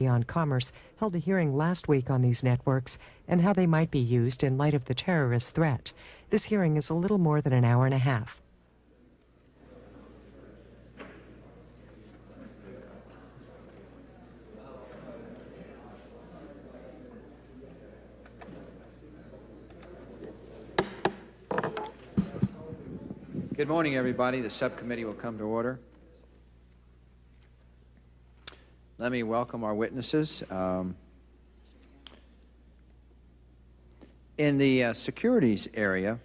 on Commerce held a hearing last week on these networks and how they might be used in light of the terrorist threat. This hearing is a little more than an hour and a half. Good morning, everybody. The subcommittee will come to order. Let me welcome our witnesses. In the securities area,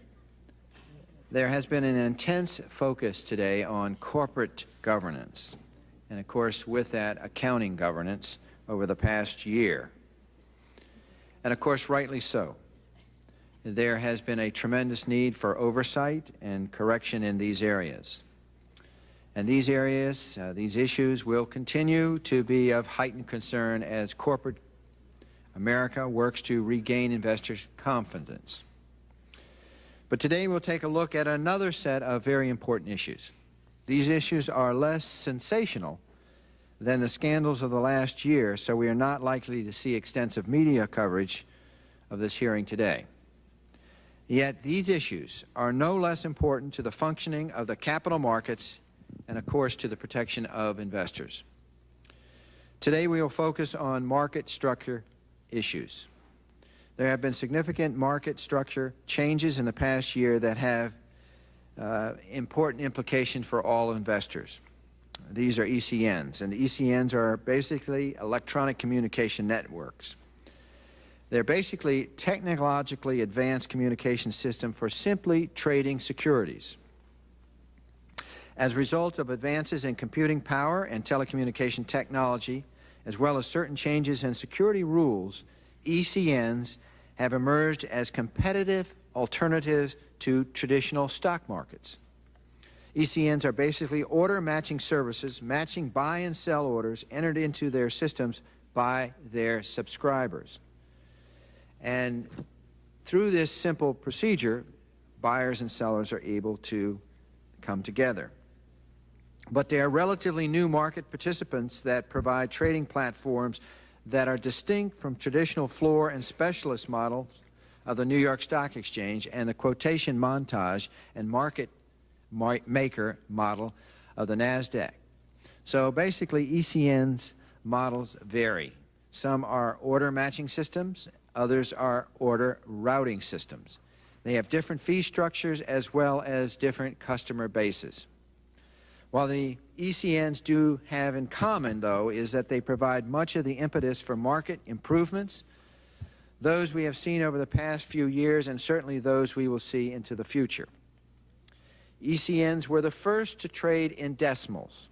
there has been an intense focus today on corporate governance, and of course with that accounting governance over the past year. And of course rightly so. There has been a tremendous need for oversight and correction in these areas. And these areas, these issues will continue to be of heightened concern as corporate America works to regain investors' confidence. But today we'll take a look at another set of very important issues. These issues are less sensational than the scandals of the last year, so we are not likely to see extensive media coverage of this hearing today. Yet these issues are no less important to the functioning of the capital markets and, of course, to the protection of investors. Today we will focus on market structure issues. There have been significant market structure changes in the past year that have important implications for all investors. These are ECNs, and the ECNs are basically electronic communication networks. They're basically technologically advanced communication system for simply trading securities. As a result of advances in computing power and telecommunication technology, as well as certain changes in security rules, ECNs have emerged as competitive alternatives to traditional stock markets. ECNs are basically order matching services, matching buy and sell orders entered into their systems by their subscribers. And through this simple procedure, buyers and sellers are able to come together. But they are relatively new market participants that provide trading platforms that are distinct from traditional floor and specialist models of the New York Stock Exchange and the quotation montage and market maker model of the NASDAQ. So basically ECN's models vary. Some are order matching systems, others are order routing systems. They have different fee structures as well as different customer bases. While the ECNs do have in common, though, is that they provide much of the impetus for market improvements, those we have seen over the past few years and certainly those we will see into the future. ECNs were the first to trade in decimals,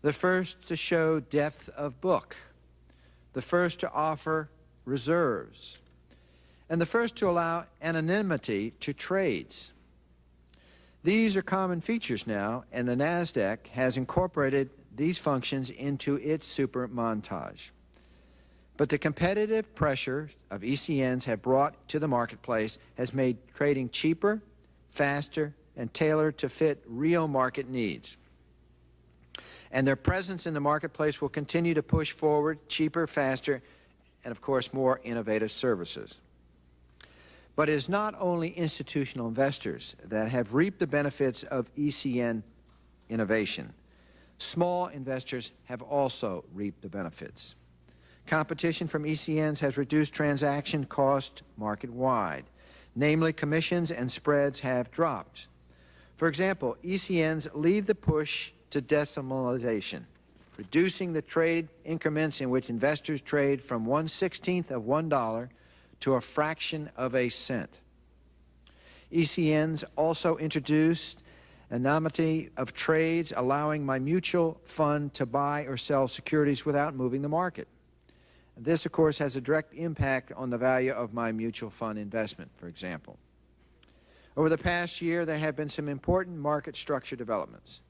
the first to show depth of book, the first to offer reserves, and the first to allow anonymity to trades. These are common features now, and the NASDAQ has incorporated these functions into its super montage. But the competitive pressure of ECNs have brought to the marketplace has made trading cheaper, faster, and tailored to fit real market needs. And their presence in the marketplace will continue to push forward cheaper, faster, and of course more innovative services. But it is not only institutional investors that have reaped the benefits of ECN innovation. Small investors have also reaped the benefits. Competition from ECNs has reduced transaction cost market-wide. Namely, commissions and spreads have dropped. For example, ECNs lead the push to decimalization, reducing the trade increments in which investors trade from 1/16th of $1 to a fraction of a cent. ECNs also introduced anonymity of trades, allowing my mutual fund to buy or sell securities without moving the market. This, of course, has a direct impact on the value of my mutual fund investment, for example. Over the past year, there have been some important market structure developments.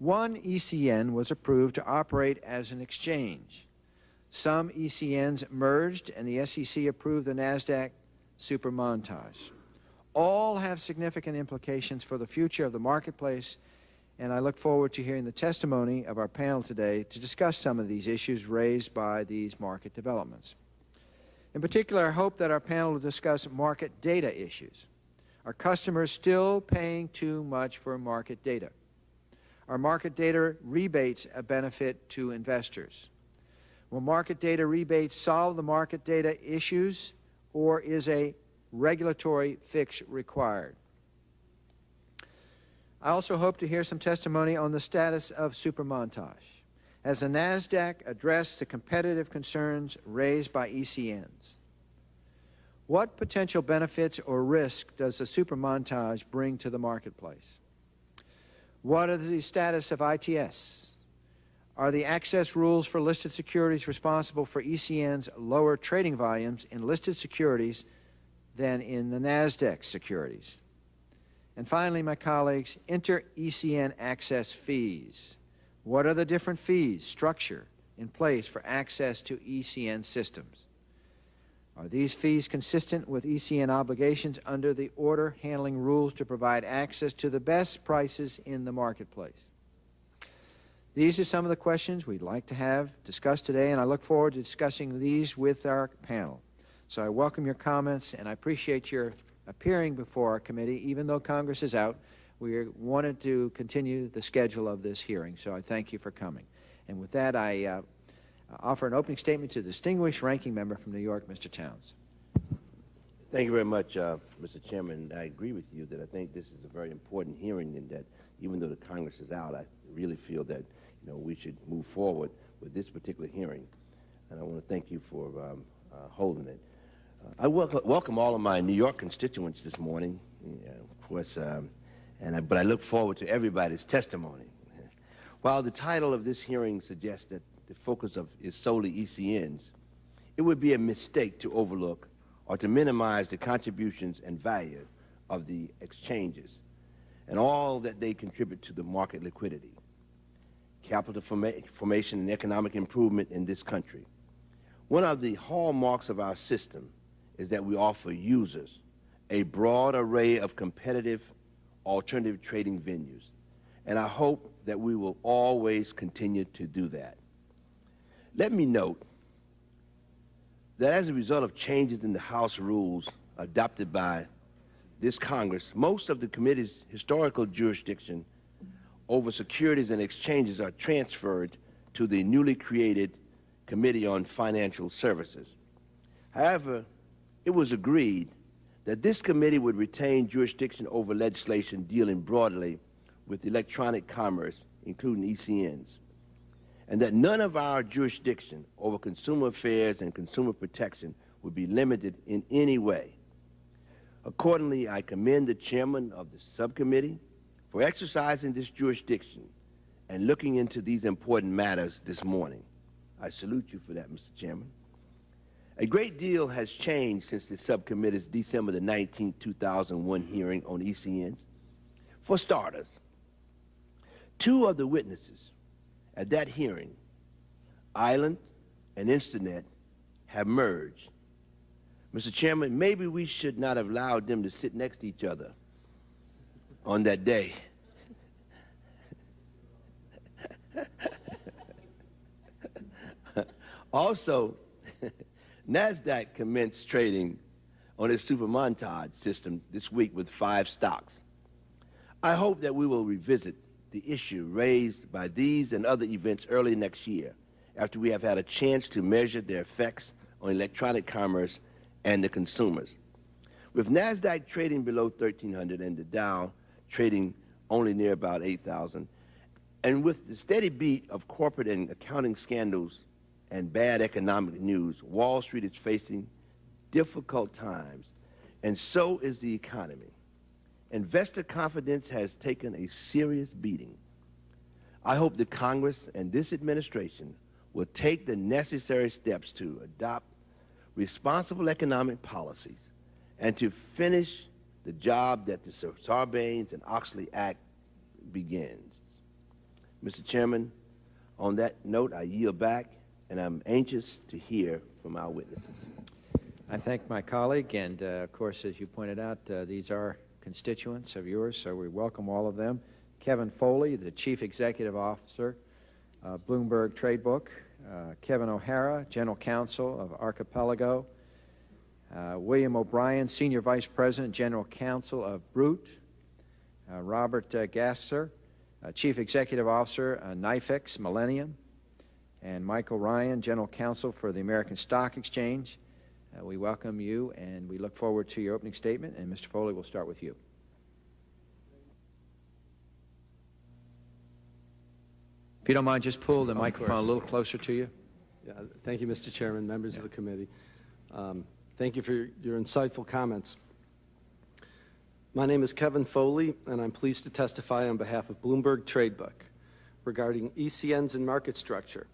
One ECN was approved to operate as an exchange. Some ECNs merged, and the SEC approved the NASDAQ super montage. All have significant implications for the future of the marketplace and I look forward to hearing the testimony of our panel today to discuss some of these issues raised by these market developments. In particular, I hope that our panel will discuss market data issues. Are customers still paying too much for market data? Are market data rebates a benefit to investors? Will market data rebates solve the market data issues, or is a regulatory fix required? I also hope to hear some testimony on the status of supermontage. Has the NASDAQ addressed the competitive concerns raised by ECNs? What potential benefits or risk does the supermontage bring to the marketplace? What is the status of ITS? Are the access rules for listed securities responsible for ECN's lower trading volumes in listed securities than in the NASDAQ securities? And finally, my colleagues, inter-ECN access fees. What are the different fees, structure in place for access to ECN systems? Are these fees consistent with ECN obligations under the order handling rules to provide access to the best prices in the marketplace? These are some of the questions we'd like to have discussed today, and I look forward to discussing these with our panel. So I welcome your comments, and I appreciate your appearing before our committee. Even though Congress is out, we wanted to continue the schedule of this hearing, so I thank you for coming. And with that, I offer an opening statement to the distinguished ranking member from New York, Mr. Towns. Thank you very much, Mr. Chairman. I agree with you that I think this is a very important hearing, and that even though the Congress is out, I really feel that we should move forward with this particular hearing. And I want to thank you for holding it. I welcome all of my New York constituents this morning, of course, but I look forward to everybody's testimony. While the title of this hearing suggests that the focus is solely ECNs, it would be a mistake to overlook or to minimize the contributions and value of the exchanges and all that they contribute to the market liquidity, capital formation, and economic improvement in this country. One of the hallmarks of our system is that we offer users a broad array of competitive alternative trading venues, and I hope that we will always continue to do that. Let me note that as a result of changes in the House rules adopted by this Congress, most of the committee's historical jurisdiction over securities and exchanges are transferred to the newly created Committee on Financial Services. However, it was agreed that this committee would retain jurisdiction over legislation dealing broadly with electronic commerce, including ECNs, and that none of our jurisdiction over consumer affairs and consumer protection would be limited in any way. Accordingly, I commend the chairman of the subcommittee for exercising this jurisdiction and looking into these important matters this morning. I salute you for that, Mr. Chairman. A great deal has changed since the subcommittee's December the 19th, 2001 hearing on ECNs. For starters, two of the witnesses at that hearing, Island and Instinet, have merged. Mr. Chairman, maybe we should not have allowed them to sit next to each other on that day. Also, NASDAQ commenced trading on its supermontage system this week with 5 stocks. I hope that we will revisit the issue raised by these and other events early next year, after we have had a chance to measure their effects on electronic commerce and the consumers. With NASDAQ trading below 1,300 and the Dow trading only near about 8,000, and with the steady beat of corporate and accounting scandals and bad economic news, Wall Street is facing difficult times, and so is the economy. Investor confidence has taken a serious beating. I hope the Congress and this administration will take the necessary steps to adopt responsible economic policies and to finish the job that the Sarbanes and Oxley Act begins. Mr. Chairman, on that note, I yield back, and I'm anxious to hear from our witnesses. I thank my colleague, and of course, as you pointed out, these are constituents of yours, so we welcome all of them. Kevin Foley, the Chief Executive Officer of Bloomberg Trade Book, Kevin O'Hara, General Counsel of Archipelago, William O'Brien, Senior Vice President, General Counsel of Brute, Robert Gasser, Chief Executive Officer, NYFEX Millennium, and Michael Ryan, General Counsel for the American Stock Exchange. We welcome you, and we look forward to your opening statement. And Mr. Foley, we'll start with you. If you don't mind, just pull the microphone a little closer to you. Yeah, thank you, Mr. Chairman, members of the committee. Thank you for your insightful comments. My name is Kevin Foley, and I'm pleased to testify on behalf of Bloomberg Trade Book regarding ECNs and market structure,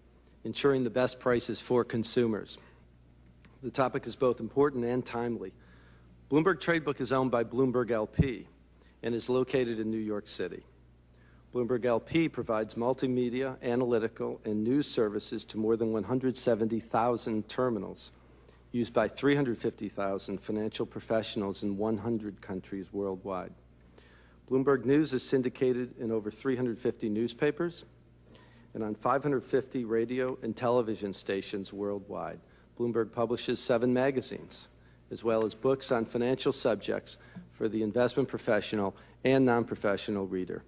ensuring the best prices for consumers. The topic is both important and timely. Bloomberg Trade Book is owned by Bloomberg LP and is located in New York City. Bloomberg LP provides multimedia, analytical, and news services to more than 170,000 terminals used by 350,000 financial professionals in 100 countries worldwide. Bloomberg News is syndicated in over 350 newspapers and on 550 radio and television stations worldwide. Bloomberg publishes 7 magazines, as well as books on financial subjects for the investment professional and non-professional reader.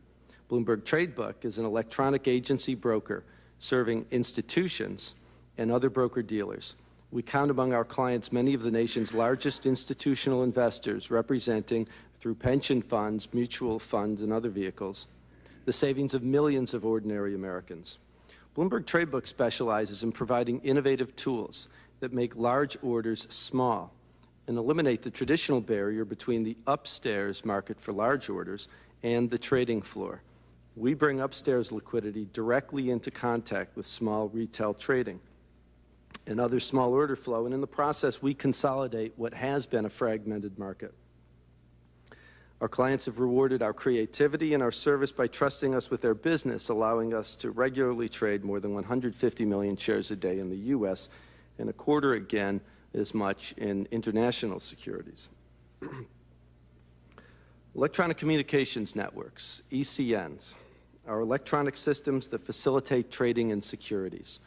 Bloomberg Trade Book is an electronic agency broker serving institutions and other broker-dealers. We count among our clients many of the nation's largest institutional investors, representing, through pension funds, mutual funds, and other vehicles, the savings of millions of ordinary Americans. Bloomberg Trade Book specializes in providing innovative tools that make large orders small and eliminate the traditional barrier between the upstairs market for large orders and the trading floor. We bring upstairs liquidity directly into contact with small retail trading and other small order flow, and in the process we consolidate what has been a fragmented market. Our clients have rewarded our creativity and our service by trusting us with their business, allowing us to regularly trade more than 150 million shares a day in the U.S. and a quarter again as much in international securities. Electronic communications networks, ECNs, are electronic systems that facilitate trading in securities.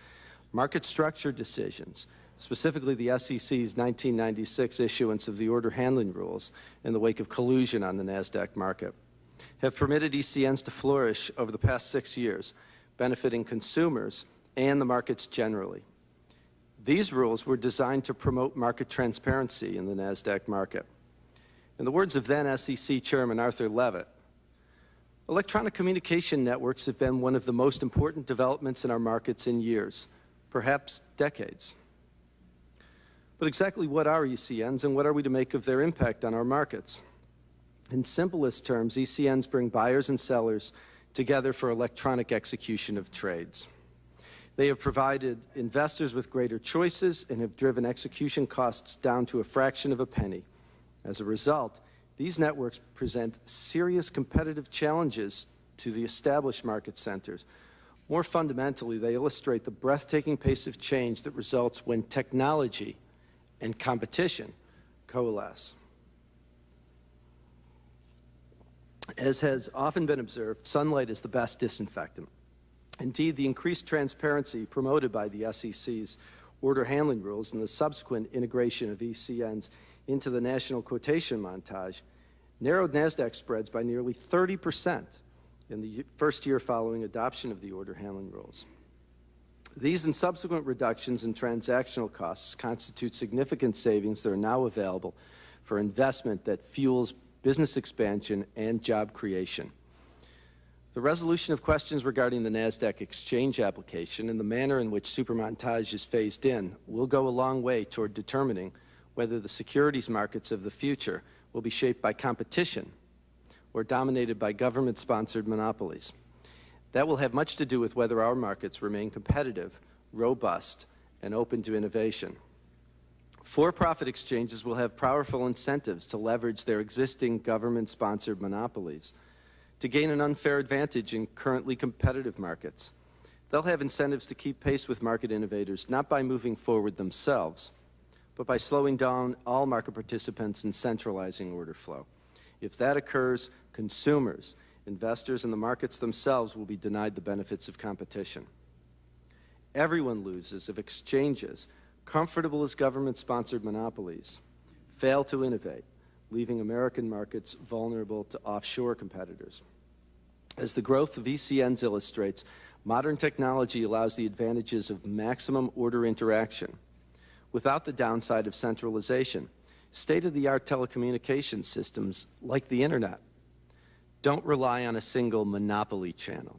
Market structure decisions, specifically the SEC's 1996 issuance of the order handling rules in the wake of collusion on the NASDAQ market, have permitted ECNs to flourish over the past 6 years, benefiting consumers and the markets generally. These rules were designed to promote market transparency in the NASDAQ market. In the words of then SEC Chairman Arthur Levitt, electronic communication networks have been one of the most important developments in our markets in years, perhaps decades. But exactly what are ECNs, and what are we to make of their impact on our markets? In simplest terms, ECNs bring buyers and sellers together for electronic execution of trades. They have provided investors with greater choices and have driven execution costs down to a fraction of a penny. As a result, these networks present serious competitive challenges to the established market centers. More fundamentally, they illustrate the breathtaking pace of change that results when technology and competition coalesce. As has often been observed, sunlight is the best disinfectant. Indeed, the increased transparency promoted by the SEC's order handling rules and the subsequent integration of ECNs into the national quotation montage narrowed NASDAQ spreads by nearly 30% in the first year following adoption of the order handling rules. These and subsequent reductions in transactional costs constitute significant savings that are now available for investment that fuels business expansion and job creation. The resolution of questions regarding the NASDAQ exchange application and the manner in which supermontage is phased in will go a long way toward determining whether the securities markets of the future will be shaped by competition or dominated by government-sponsored monopolies. That will have much to do with whether our markets remain competitive, robust, and open to innovation. For-profit exchanges will have powerful incentives to leverage their existing government-sponsored monopolies to gain an unfair advantage in currently competitive markets. They'll have incentives to keep pace with market innovators, not by moving forward themselves, but by slowing down all market participants and centralizing order flow. If that occurs, consumers Investors and the markets themselves will be denied the benefits of competition. Everyone loses if exchanges, comfortable as government-sponsored monopolies, fail to innovate, leaving American markets vulnerable to offshore competitors. As the growth of ECNs illustrates, modern technology allows the advantages of maximum order interaction without the downside of centralization. State-of-the-art telecommunications systems, like the Internet, don't rely on a single monopoly channel.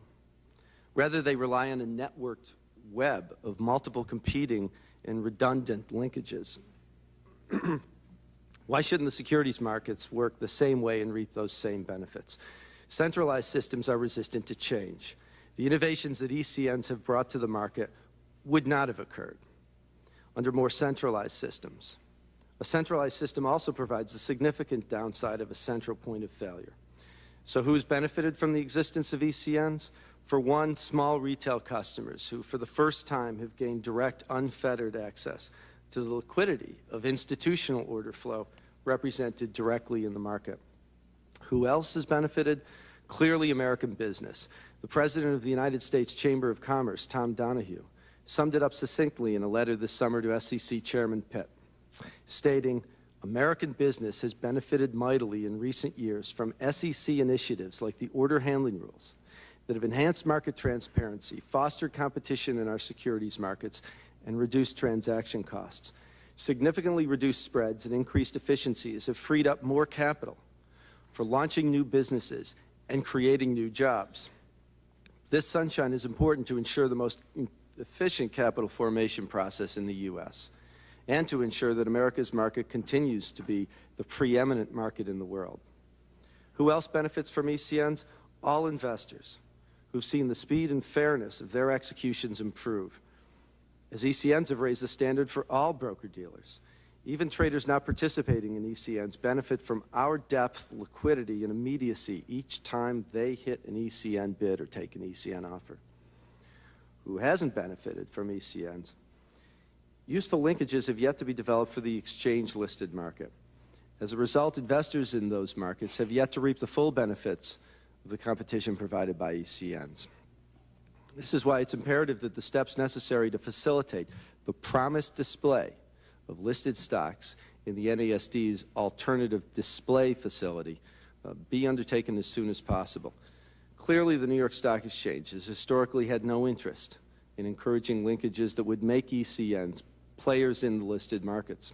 Rather, they rely on a networked web of multiple competing and redundant linkages. Why shouldn't the securities markets work the same way and reap those same benefits? Centralized systems are resistant to change. The innovations that ECNs have brought to the market would not have occurred under more centralized systems. A centralized system also provides the significant downside of a central point of failure. So who's benefited from the existence of ECNs? For one, small retail customers who, for the first time, have gained direct, unfettered access to the liquidity of institutional order flow represented directly in the market. Who else has benefited? Clearly, American business. The President of the United States Chamber of Commerce, Tom Donahue, summed it up succinctly in a letter this summer to SEC Chairman Pitt, stating, American business has benefited mightily in recent years from SEC initiatives like the order handling rules that have enhanced market transparency, fostered competition in our securities markets, and reduced transaction costs. Significantly reduced spreads and increased efficiencies have freed up more capital for launching new businesses and creating new jobs. This sunshine is important to ensure the most efficient capital formation process in the U.S. and to ensure that America's market continues to be the preeminent market in the world. Who else benefits from ECNs? All investors who've seen the speed and fairness of their executions improve, as ECNs have raised the standard for all broker-dealers. Even traders not participating in ECNs benefit from our depth, liquidity, and immediacy each time they hit an ECN bid or take an ECN offer. Who hasn't benefited from ECNs? Useful linkages have yet to be developed for the exchange-listed market. As a result, investors in those markets have yet to reap the full benefits of the competition provided by ECNs. This is why it's imperative that the steps necessary to facilitate the promised display of listed stocks in the NASD's alternative display facility be undertaken as soon as possible. Clearly, the New York Stock Exchange has historically had no interest in encouraging linkages that would make ECNs players in the listed markets.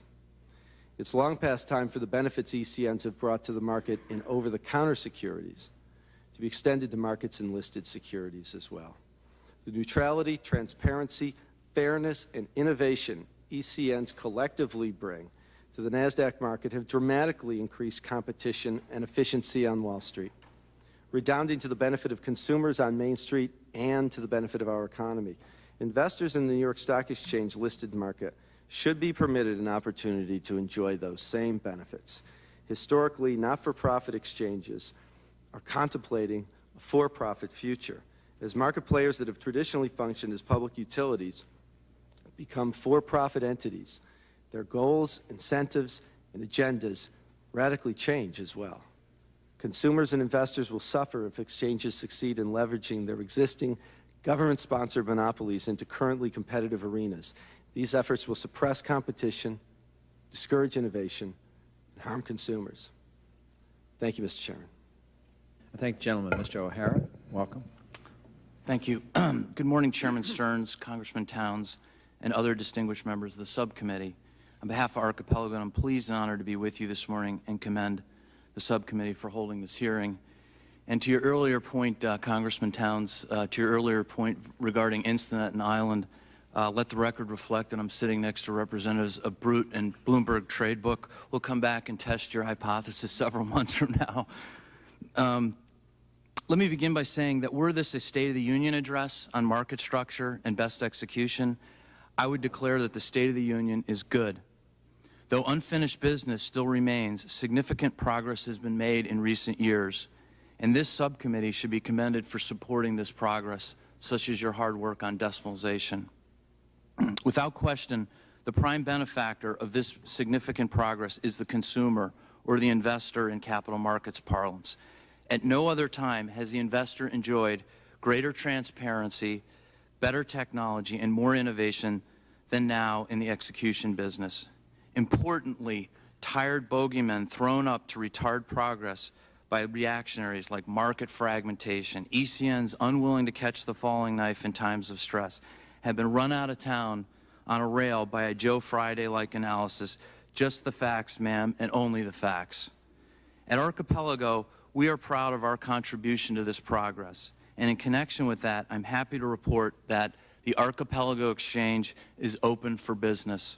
It's long past time for the benefits ECNs have brought to the market in over-the-counter securities to be extended to markets in listed securities as well. The neutrality, transparency, fairness, and innovation ECNs collectively bring to the NASDAQ market have dramatically increased competition and efficiency on Wall Street, redounding to the benefit of consumers on Main Street and to the benefit of our economy. Investors in the New York Stock Exchange listed market should be permitted an opportunity to enjoy those same benefits. Historically, not-for-profit exchanges are contemplating a for-profit future, as market players that have traditionally functioned as public utilities become for-profit entities. Their goals, incentives, and agendas radically change as well. Consumers and investors will suffer if exchanges succeed in leveraging their existing government-sponsored monopolies into currently competitive arenas. These efforts will suppress competition, discourage innovation, and harm consumers. Thank you, Mr. Chairman. I thank the gentleman. Mr. O'Hara, welcome. Thank you. Good morning, Chairman Stearns, Congressman Towns, and other distinguished members of the subcommittee. On behalf of Archipelago, I'm pleased and honored to be with you this morning and commend the subcommittee for holding this hearing. And to your earlier point, Congressman Towns, to your earlier point regarding Instinet and Island, let the record reflect that I'm sitting next to representatives of Brute and Bloomberg Trade Book. We'll come back and test your hypothesis several months from now. Let me begin by saying that were this a State of the Union address on market structure and best execution, I would declare that the State of the Union is good. Though unfinished business still remains, significant progress has been made in recent years, and this subcommittee should be commended for supporting this progress, such as your hard work on decimalization. Without question, the prime benefactor of this significant progress is the consumer or the investor in capital markets parlance. At no other time has the investor enjoyed greater transparency, better technology, and more innovation than now in the execution business. Importantly, tired bogeymen thrown up to retard progress by reactionaries like market fragmentation, ECNs unwilling to catch the falling knife in times of stress, have been run out of town on a rail by a Joe Friday-like analysis. Just the facts, ma'am, and only the facts. At Archipelago, we are proud of our contribution to this progress. And in connection with that, I'm happy to report that the Archipelago Exchange is open for business.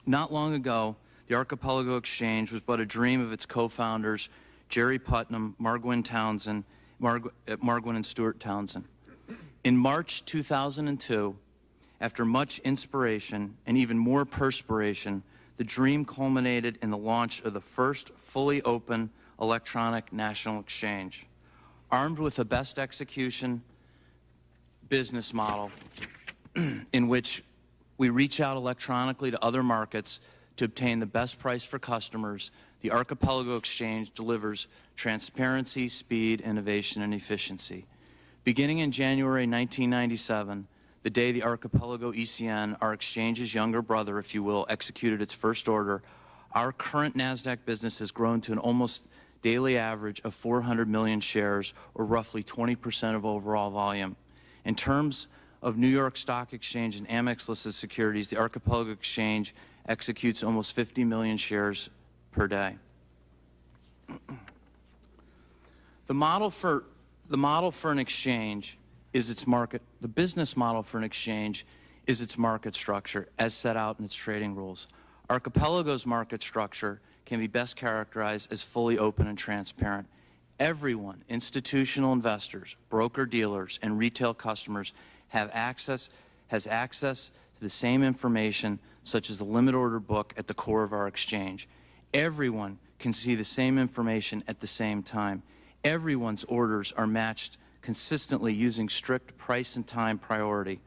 Not long ago, the Archipelago Exchange was but a dream of its co-founders, Jerry Putnam, Margwin and Stuart Townsend. In March 2002, after much inspiration and even more perspiration, the dream culminated in the launch of the first fully open electronic national exchange. Armed with a best execution business model in which we reach out electronically to other markets to obtain the best price for customers, the Archipelago Exchange delivers transparency, speed, innovation, and efficiency. Beginning in January 1997, the day the Archipelago ECN, our exchange's younger brother, if you will, executed its first order, our current NASDAQ business has grown to an almost daily average of 400 million shares, or roughly 20% of overall volume. In terms of New York Stock Exchange and Amex-listed securities, the Archipelago Exchange executes almost 50 million shares per day. The business model for an exchange is its market structure, as set out in its trading rules. Archipelago's market structure can be best characterized as fully open and transparent. Everyone, institutional investors, broker-dealers, and retail customers has access to the same information, such as the limit order book at the core of our exchange. Everyone can see the same information at the same time. Everyone's orders are matched consistently using strict price and time priority.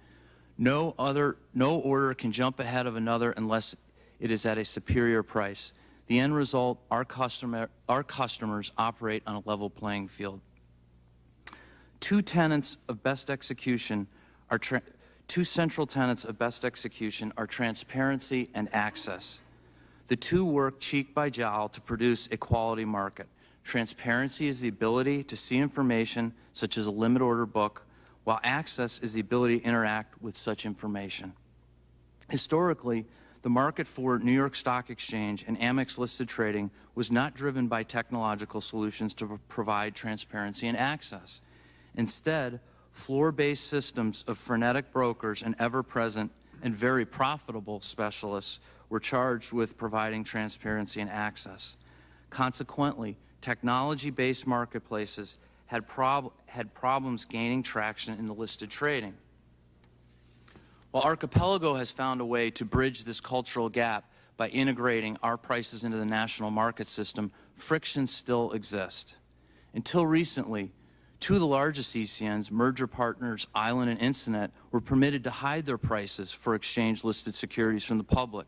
No order can jump ahead of another unless it is at a superior price. The end result, our customers operate on a level playing field. Two central tenets of best execution are transparency and access. The two work cheek by jowl to produce a quality market. Transparency is the ability to see information such as a limit order book, while access is the ability to interact with such information. Historically, the market for New York Stock Exchange and Amex-listed trading was not driven by technological solutions to provide transparency and access. Instead, floor-based systems of frenetic brokers and ever-present and very profitable specialists were charged with providing transparency and access. Consequently, technology-based marketplaces had problems gaining traction in the listed trading. While Archipelago has found a way to bridge this cultural gap by integrating our prices into the national market system, frictions still exist. Until recently, two of the largest ECNs, merger partners Island and Instinet, were permitted to hide their prices for exchange-listed securities from the public.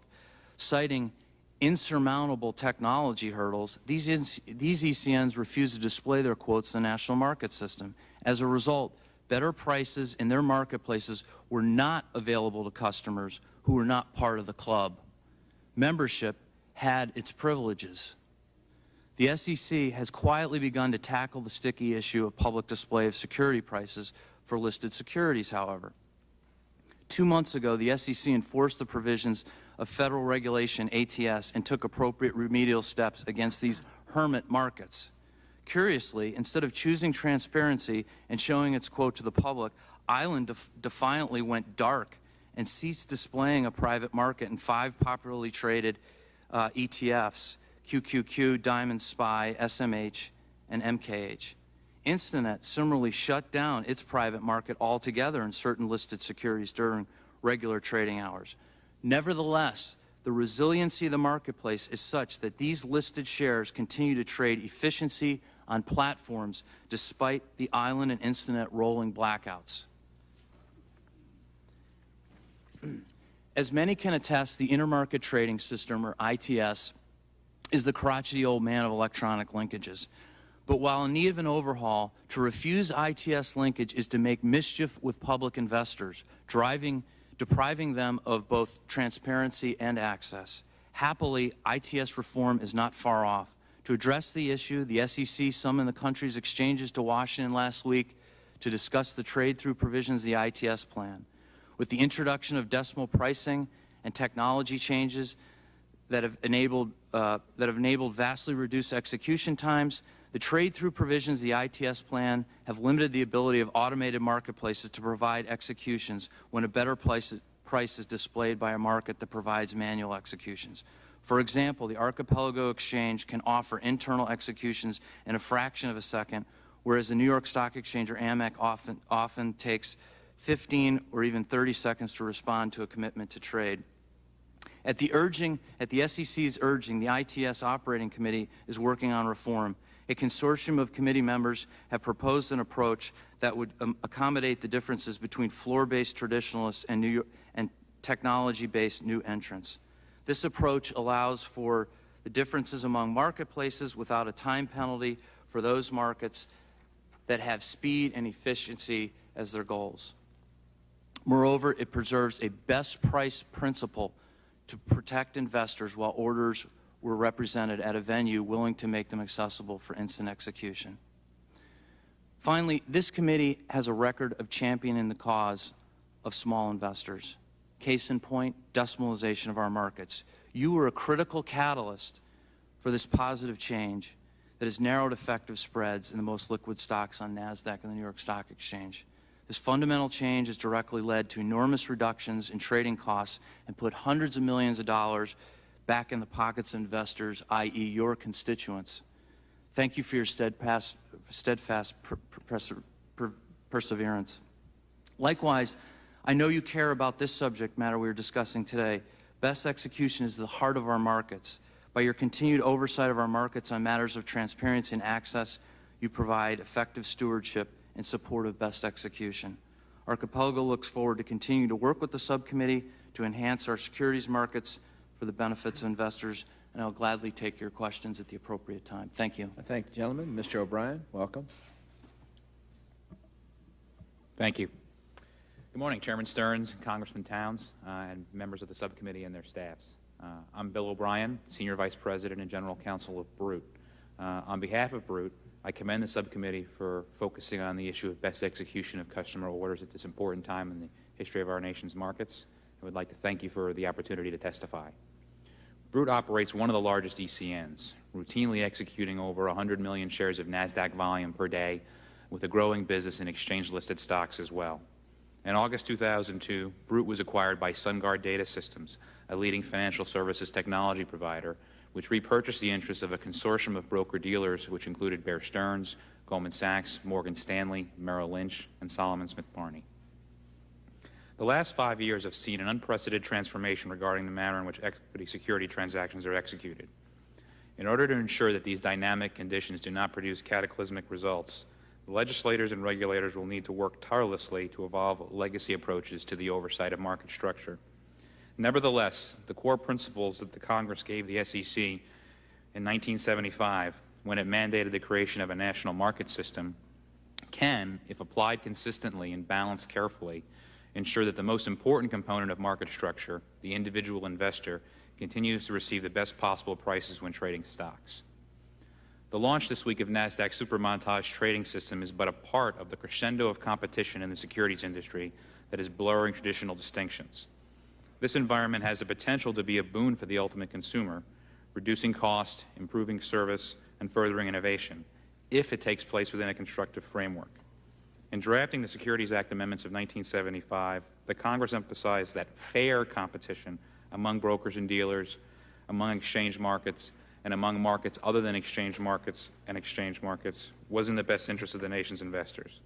Citing insurmountable technology hurdles, these ECNs refused to display their quotes in the national market system. As a result, better prices in their marketplaces were not available to customers who were not part of the club. Membership had its privileges. The SEC has quietly begun to tackle the sticky issue of public display of security prices for listed securities, however. 2 months ago, the SEC enforced the provisions of federal regulation ATS and took appropriate remedial steps against these hermit markets. Curiously, instead of choosing transparency and showing its quote to the public, Island defiantly went dark and ceased displaying a private market in 5 popularly traded ETFs, QQQ, Diamond SPY, SMH, and MKH. Instinet similarly shut down its private market altogether in certain listed securities during regular trading hours. Nevertheless, the resiliency of the marketplace is such that these listed shares continue to trade efficiency on platforms despite the Island and Instinet rolling blackouts. As many can attest, the intermarket trading system, or ITS, is the crotchety old man of electronic linkages. But while in need of an overhaul, to refuse ITS linkage is to make mischief with public investors, depriving them of both transparency and access. Happily, ITS reform is not far off. To address the issue, the SEC summoned the country's exchanges to Washington last week to discuss the trade-through provisions of the ITS plan. With the introduction of decimal pricing and technology changes that have enabled vastly reduced execution times, the trade-through provisions of the ITS plan have limited the ability of automated marketplaces to provide executions when a better price is displayed by a market that provides manual executions. For example, the Archipelago Exchange can offer internal executions in a fraction of a second, whereas the New York Stock Exchange or AMEC often takes 15 or even 30 seconds to respond to a commitment to trade. At the SEC's urging, the ITS Operating Committee is working on reform. A consortium of committee members have proposed an approach that would accommodate the differences between floor-based traditionalists and technology-based new entrants. This approach allows for the differences among marketplaces without a time penalty for those markets that have speed and efficiency as their goals. Moreover, it preserves a best price principle to protect investors while orders were represented at a venue willing to make them accessible for instant execution. Finally, this committee has a record of championing the cause of small investors. Case in point, decimalization of our markets. You were a critical catalyst for this positive change that has narrowed effective spreads in the most liquid stocks on NASDAQ and the New York Stock Exchange. This fundamental change has directly led to enormous reductions in trading costs and put hundreds of millions of dollars back in the pockets of investors, i.e. your constituents. Thank you for your steadfast perseverance. Likewise, I know you care about this subject matter we are discussing today. Best execution is the heart of our markets. By your continued oversight of our markets on matters of transparency and access, you provide effective stewardship in support of best execution. Archipelago looks forward to continuing to work with the subcommittee to enhance our securities markets for the benefits of investors, and I'll gladly take your questions at the appropriate time. Thank you. I thank the gentleman. Mr. O'Brien, welcome. Thank you. Good morning, Chairman Stearns, Congressman Towns, and members of the subcommittee and their staffs. I'm Bill O'Brien, Senior Vice President and General Counsel of Brute. On behalf of Brute, I commend the subcommittee for focusing on the issue of best execution of customer orders at this important time in the history of our nation's markets. I would like to thank you for the opportunity to testify. Brute operates one of the largest ECNs, routinely executing over 100 million shares of NASDAQ volume per day, with a growing business in exchange-listed stocks as well. In August 2002, Brute was acquired by SunGard Data Systems, a leading financial services technology provider, which repurchased the interests of a consortium of broker-dealers which included Bear Stearns, Goldman Sachs, Morgan Stanley, Merrill Lynch, and Solomon Smith Barney. The last 5 years have seen an unprecedented transformation regarding the manner in which equity security transactions are executed. In order to ensure that these dynamic conditions do not produce cataclysmic results, the legislators and regulators will need to work tirelessly to evolve legacy approaches to the oversight of market structure. Nevertheless, the core principles that the Congress gave the SEC in 1975, when it mandated the creation of a national market system, can, if applied consistently and balanced carefully, ensure that the most important component of market structure, the individual investor, continues to receive the best possible prices when trading stocks. The launch this week of NASDAQ's Supermontage trading system is but a part of the crescendo of competition in the securities industry that is blurring traditional distinctions. This environment has the potential to be a boon for the ultimate consumer, reducing cost, improving service, and furthering innovation, if it takes place within a constructive framework. In drafting the Securities Act amendments of 1975, the Congress emphasized that fair competition among brokers and dealers, among exchange markets, and among markets other than exchange markets was in the best interest of the nation's investors.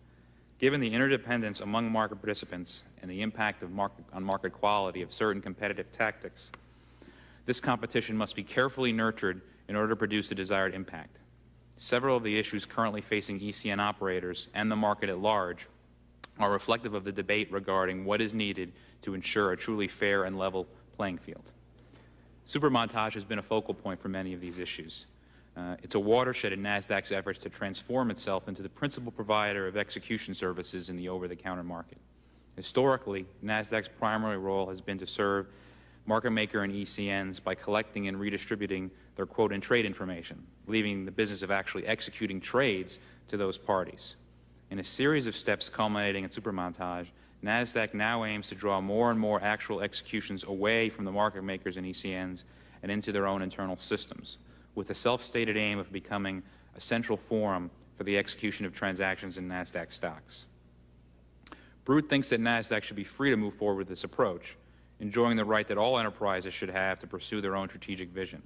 Given the interdependence among market participants and the impact of on market quality of certain competitive tactics, this competition must be carefully nurtured in order to produce the desired impact. Several of the issues currently facing ECN operators and the market at large are reflective of the debate regarding what is needed to ensure a truly fair and level playing field. Supermontage has been a focal point for many of these issues. It's a watershed in NASDAQ's efforts to transform itself into the principal provider of execution services in the over-the-counter market. Historically, NASDAQ's primary role has been to serve market maker and ECNs by collecting and redistributing their quote and trade information, leaving the business of actually executing trades to those parties. In a series of steps culminating in supermontage, NASDAQ now aims to draw more and more actual executions away from the market makers and ECNs and into their own internal systems, with the self-stated aim of becoming a central forum for the execution of transactions in NASDAQ stocks. Brute thinks that NASDAQ should be free to move forward with this approach, enjoying the right that all enterprises should have to pursue their own strategic vision.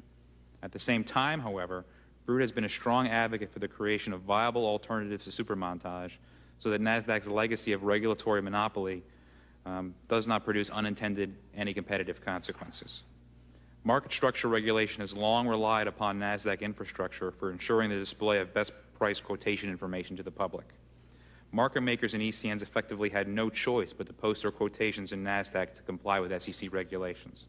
At the same time, however, Brute has been a strong advocate for the creation of viable alternatives to supermontage so that NASDAQ's legacy of regulatory monopoly does not produce unintended anti-competitive consequences. Market structure regulation has long relied upon NASDAQ infrastructure for ensuring the display of best price quotation information to the public. Market makers and ECNs effectively had no choice but to post their quotations in NASDAQ to comply with SEC regulations.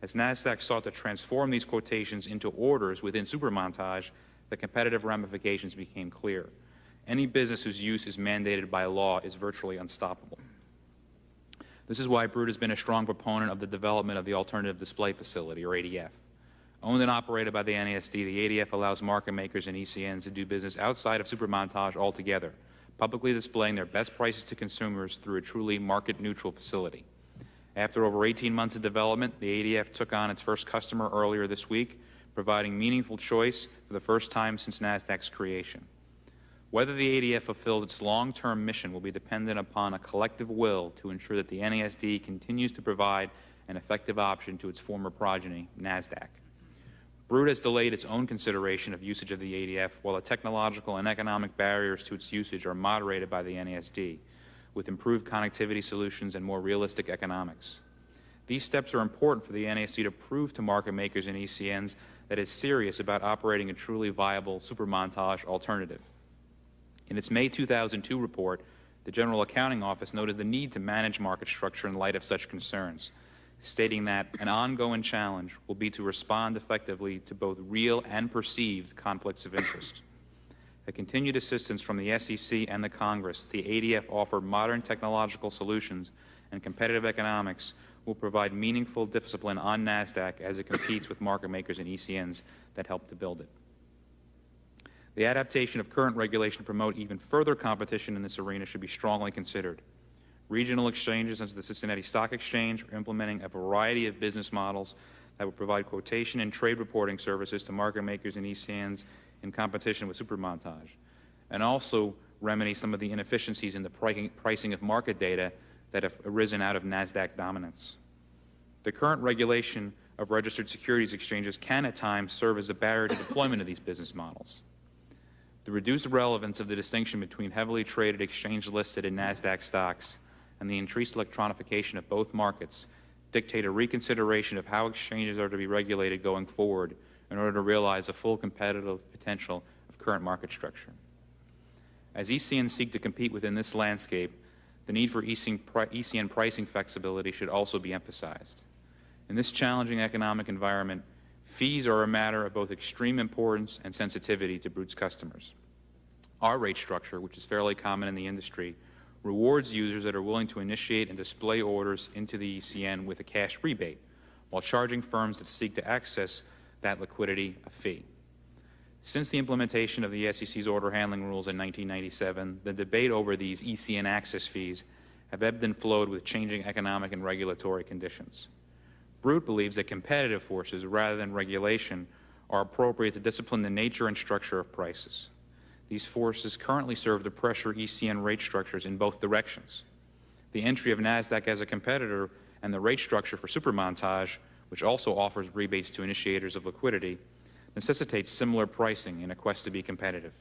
As NASDAQ sought to transform these quotations into orders within supermontage, the competitive ramifications became clear. Any business whose use is mandated by law is virtually unstoppable. This is why Brute has been a strong proponent of the development of the Alternative Display Facility, or ADF. Owned and operated by the NASD, the ADF allows market makers and ECNs to do business outside of supermontage altogether, publicly displaying their best prices to consumers through a truly market-neutral facility. After over 18 months of development, the ADF took on its first customer earlier this week, providing meaningful choice for the first time since NASDAQ's creation. Whether the ADF fulfills its long-term mission will be dependent upon a collective will to ensure that the NASD continues to provide an effective option to its former progeny, NASDAQ. Brute has delayed its own consideration of usage of the ADF while the technological and economic barriers to its usage are moderated by the NASD, with improved connectivity solutions and more realistic economics. These steps are important for the NASD to prove to market makers and ECNs that it's serious about operating a truly viable supermontage alternative. In its May 2002 report, the General Accounting Office noted the need to manage market structure in light of such concerns, stating that an ongoing challenge will be to respond effectively to both real and perceived conflicts of interest. A continued assistance from the SEC and the Congress, the ADF offer modern technological solutions and competitive economics will provide meaningful discipline on NASDAQ as it competes with market makers and ECNs that help to build it. The adaptation of current regulation to promote even further competition in this arena should be strongly considered. Regional exchanges such as the Cincinnati Stock Exchange are implementing a variety of business models that will provide quotation and trade reporting services to market makers and ECNs in competition with supermontage, and also remedy some of the inefficiencies in the pricing of market data that have arisen out of NASDAQ dominance. The current regulation of registered securities exchanges can at times serve as a barrier to deployment of these business models. The reduced relevance of the distinction between heavily traded exchange-listed and NASDAQ stocks and the increased electronification of both markets dictate a reconsideration of how exchanges are to be regulated going forward in order to realize the full competitive potential of current market structure. As ECNs seek to compete within this landscape, the need for ECN pricing flexibility should also be emphasized. In this challenging economic environment, fees are a matter of both extreme importance and sensitivity to Brute's customers. Our rate structure, which is fairly common in the industry, rewards users that are willing to initiate and display orders into the ECN with a cash rebate, while charging firms that seek to access that liquidity a fee. Since the implementation of the SEC's order handling rules in 1997, the debate over these ECN access fees have ebbed and flowed with changing economic and regulatory conditions. Brute believes that competitive forces, rather than regulation, are appropriate to discipline the nature and structure of prices. These forces currently serve to pressure ECN rate structures in both directions. The entry of NASDAQ as a competitor and the rate structure for supermontage, which also offers rebates to initiators of liquidity, necessitates similar pricing in a quest to be competitive.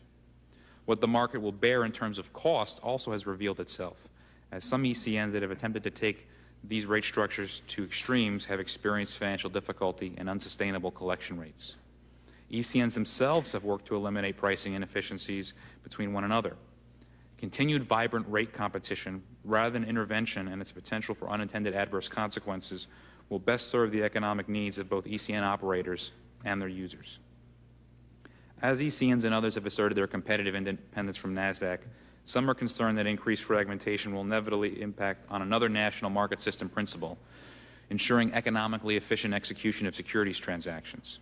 What the market will bear in terms of cost also has revealed itself, as some ECNs that have attempted to take these rate structures to extremes have experienced financial difficulty and unsustainable collection rates. ECNs themselves have worked to eliminate pricing inefficiencies between one another. Continued vibrant rate competition, rather than intervention and its potential for unintended adverse consequences, will best serve the economic needs of both ECN operators and their users. As ECNs and others have asserted their competitive independence from NASDAQ, some are concerned that increased fragmentation will inevitably impact on another national market system principle, ensuring economically efficient execution of securities transactions.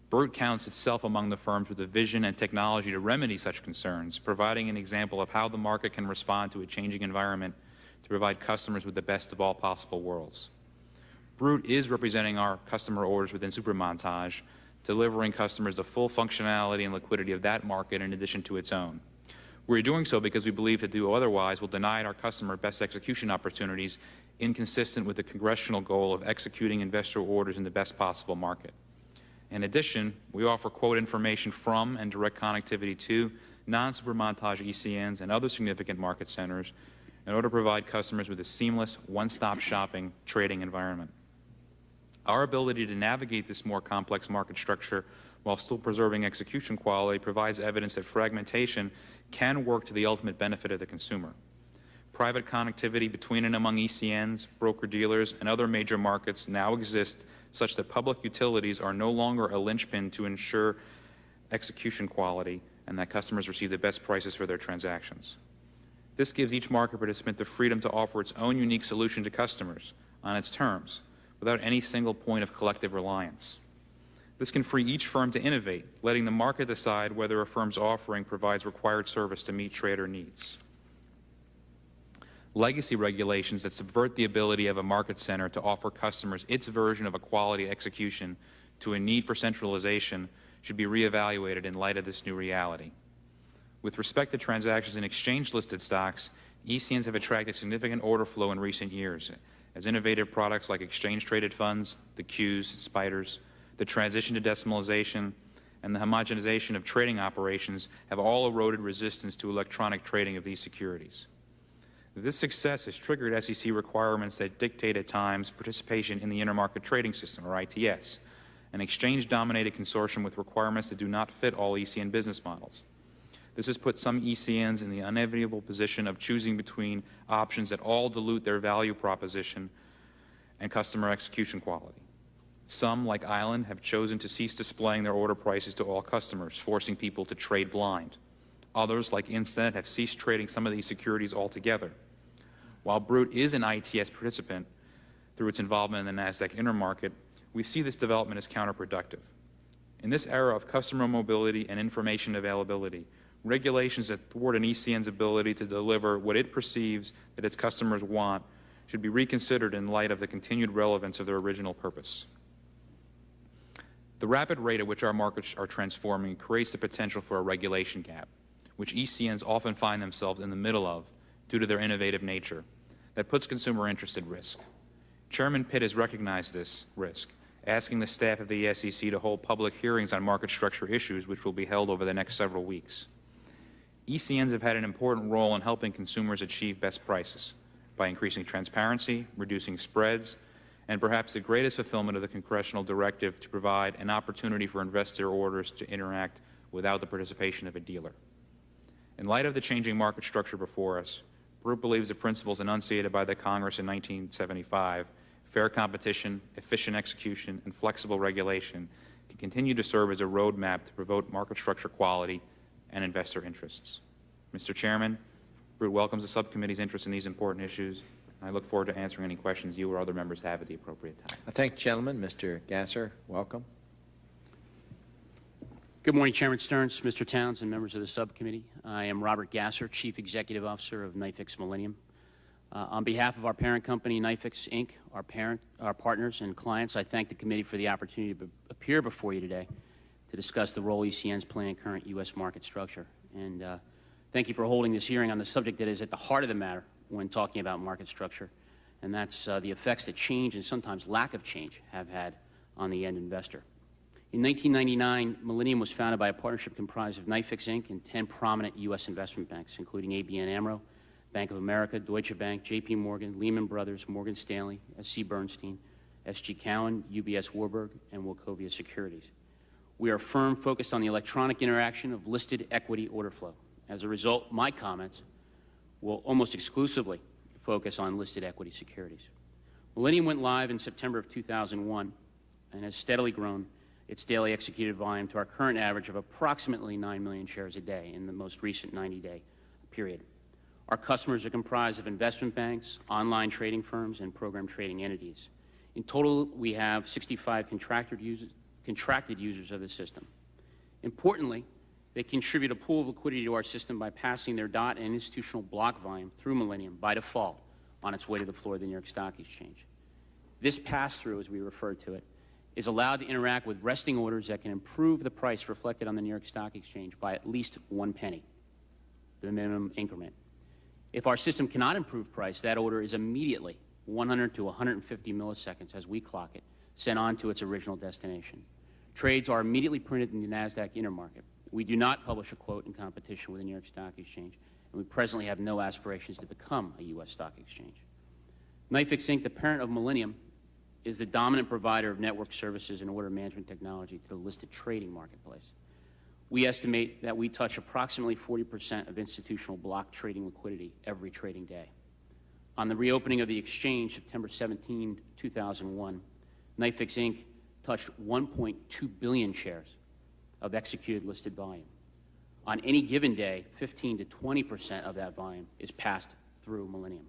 Brute counts itself among the firms with the vision and technology to remedy such concerns, providing an example of how the market can respond to a changing environment to provide customers with the best of all possible worlds. Brute is representing our customer orders within Supermontage, delivering customers the full functionality and liquidity of that market in addition to its own. We're doing so because we believe to do otherwise will deny our customer best execution opportunities inconsistent with the congressional goal of executing investor orders in the best possible market. In addition, we offer quote information from and direct connectivity to non-Supermontage ECNs and other significant market centers in order to provide customers with a seamless, one-stop shopping trading environment. Our ability to navigate this more complex market structure while still preserving execution quality provides evidence that fragmentation can work to the ultimate benefit of the consumer. Private connectivity between and among ECNs, broker-dealers, and other major markets now exists such that public utilities are no longer a linchpin to ensure execution quality and that customers receive the best prices for their transactions. This gives each market participant the freedom to offer its own unique solution to customers on its terms without any single point of collective reliance. This can free each firm to innovate, letting the market decide whether a firm's offering provides required service to meet trader needs. Legacy regulations that subvert the ability of a market center to offer customers its version of a quality execution to a need for centralization should be reevaluated in light of this new reality. With respect to transactions in exchange-listed stocks, ECNs have attracted significant order flow in recent years, as innovative products like exchange-traded funds, the Qs, SPDRs, the transition to decimalization, and the homogenization of trading operations have all eroded resistance to electronic trading of these securities. This success has triggered SEC requirements that dictate at times participation in the intermarket trading system, or ITS, an exchange-dominated consortium with requirements that do not fit all ECN business models. This has put some ECNs in the unenviable position of choosing between options that all dilute their value proposition and customer execution quality. Some, like Island, have chosen to cease displaying their order prices to all customers, forcing people to trade blind. Others, like Instant, have ceased trading some of these securities altogether. While Brute is an ITS participant through its involvement in the NASDAQ intermarket, we see this development as counterproductive. In this era of customer mobility and information availability, regulations that thwart an ECN's ability to deliver what it perceives that its customers want should be reconsidered in light of the continued relevance of their original purpose. The rapid rate at which our markets are transforming creates the potential for a regulation gap, which ECNs often find themselves in the middle of due to their innovative nature, that puts consumer interest at risk. Chairman Pitt has recognized this risk, asking the staff of the SEC to hold public hearings on market structure issues, which will be held over the next several weeks. ECNs have had an important role in helping consumers achieve best prices by increasing transparency, reducing spreads, and perhaps the greatest fulfillment of the congressional directive to provide an opportunity for investor orders to interact without the participation of a dealer. In light of the changing market structure before us, Brute believes the principles enunciated by the Congress in 1975, fair competition, efficient execution, and flexible regulation, can continue to serve as a roadmap to promote market structure quality and investor interests. Mr. Chairman, Brute welcomes the subcommittee's interest in these important issues. I look forward to answering any questions you or other members have at the appropriate time. I thank the gentleman. Mr. Gasser, welcome. Good morning, Chairman Stearns, Mr. Towns, and members of the subcommittee. I am Robert Gasser, Chief Executive Officer of NYFIX Millennium. On behalf of our parent company, NYFIX, Inc., our partners and clients, I thank the committee for the opportunity to appear before you today to discuss the role ECNs play in current U.S. market structure. And thank you for holding this hearing on the subject that is at the heart of the matter when talking about market structure, and that's the effects that change and sometimes lack of change have had on the end investor. In 1999, Millennium was founded by a partnership comprised of NYFIX, Inc. and 10 prominent U.S. investment banks, including ABN AMRO, Bank of America, Deutsche Bank, J.P. Morgan, Lehman Brothers, Morgan Stanley, S.C. Bernstein, S.G. Cowen, UBS Warburg, and Wachovia Securities. We are a firm focused on the electronic interaction of listed equity order flow. As a result, my comments will almost exclusively focus on listed equity securities. Millennium went live in September of 2001 and has steadily grown its daily executed volume to our current average of approximately 9 million shares a day in the most recent 90-day period. Our customers are comprised of investment banks, online trading firms, and program trading entities. In total, we have 65 contracted users of the system. Importantly, they contribute a pool of liquidity to our system by passing their DOT and institutional block volume through Millennium by default on its way to the floor of the New York Stock Exchange. This pass-through, as we refer to it, is allowed to interact with resting orders that can improve the price reflected on the New York Stock Exchange by at least 1 penny, the minimum increment. If our system cannot improve price, that order is immediately 100 to 150 milliseconds as we clock it, sent on to its original destination. Trades are immediately printed in the NASDAQ intermarket. We do not publish a quote in competition with the New York Stock Exchange, and we presently have no aspirations to become a U.S. stock exchange. NYFIX Inc., the parent of Millennium, is the dominant provider of network services and order management technology to the listed trading marketplace. We estimate that we touch approximately 40% of institutional block trading liquidity every trading day. On the reopening of the exchange, September 17, 2001, NYFIX Inc. touched 1.2 billion shares of executed listed volume. On any given day, 15 to 20% of that volume is passed through Millennium.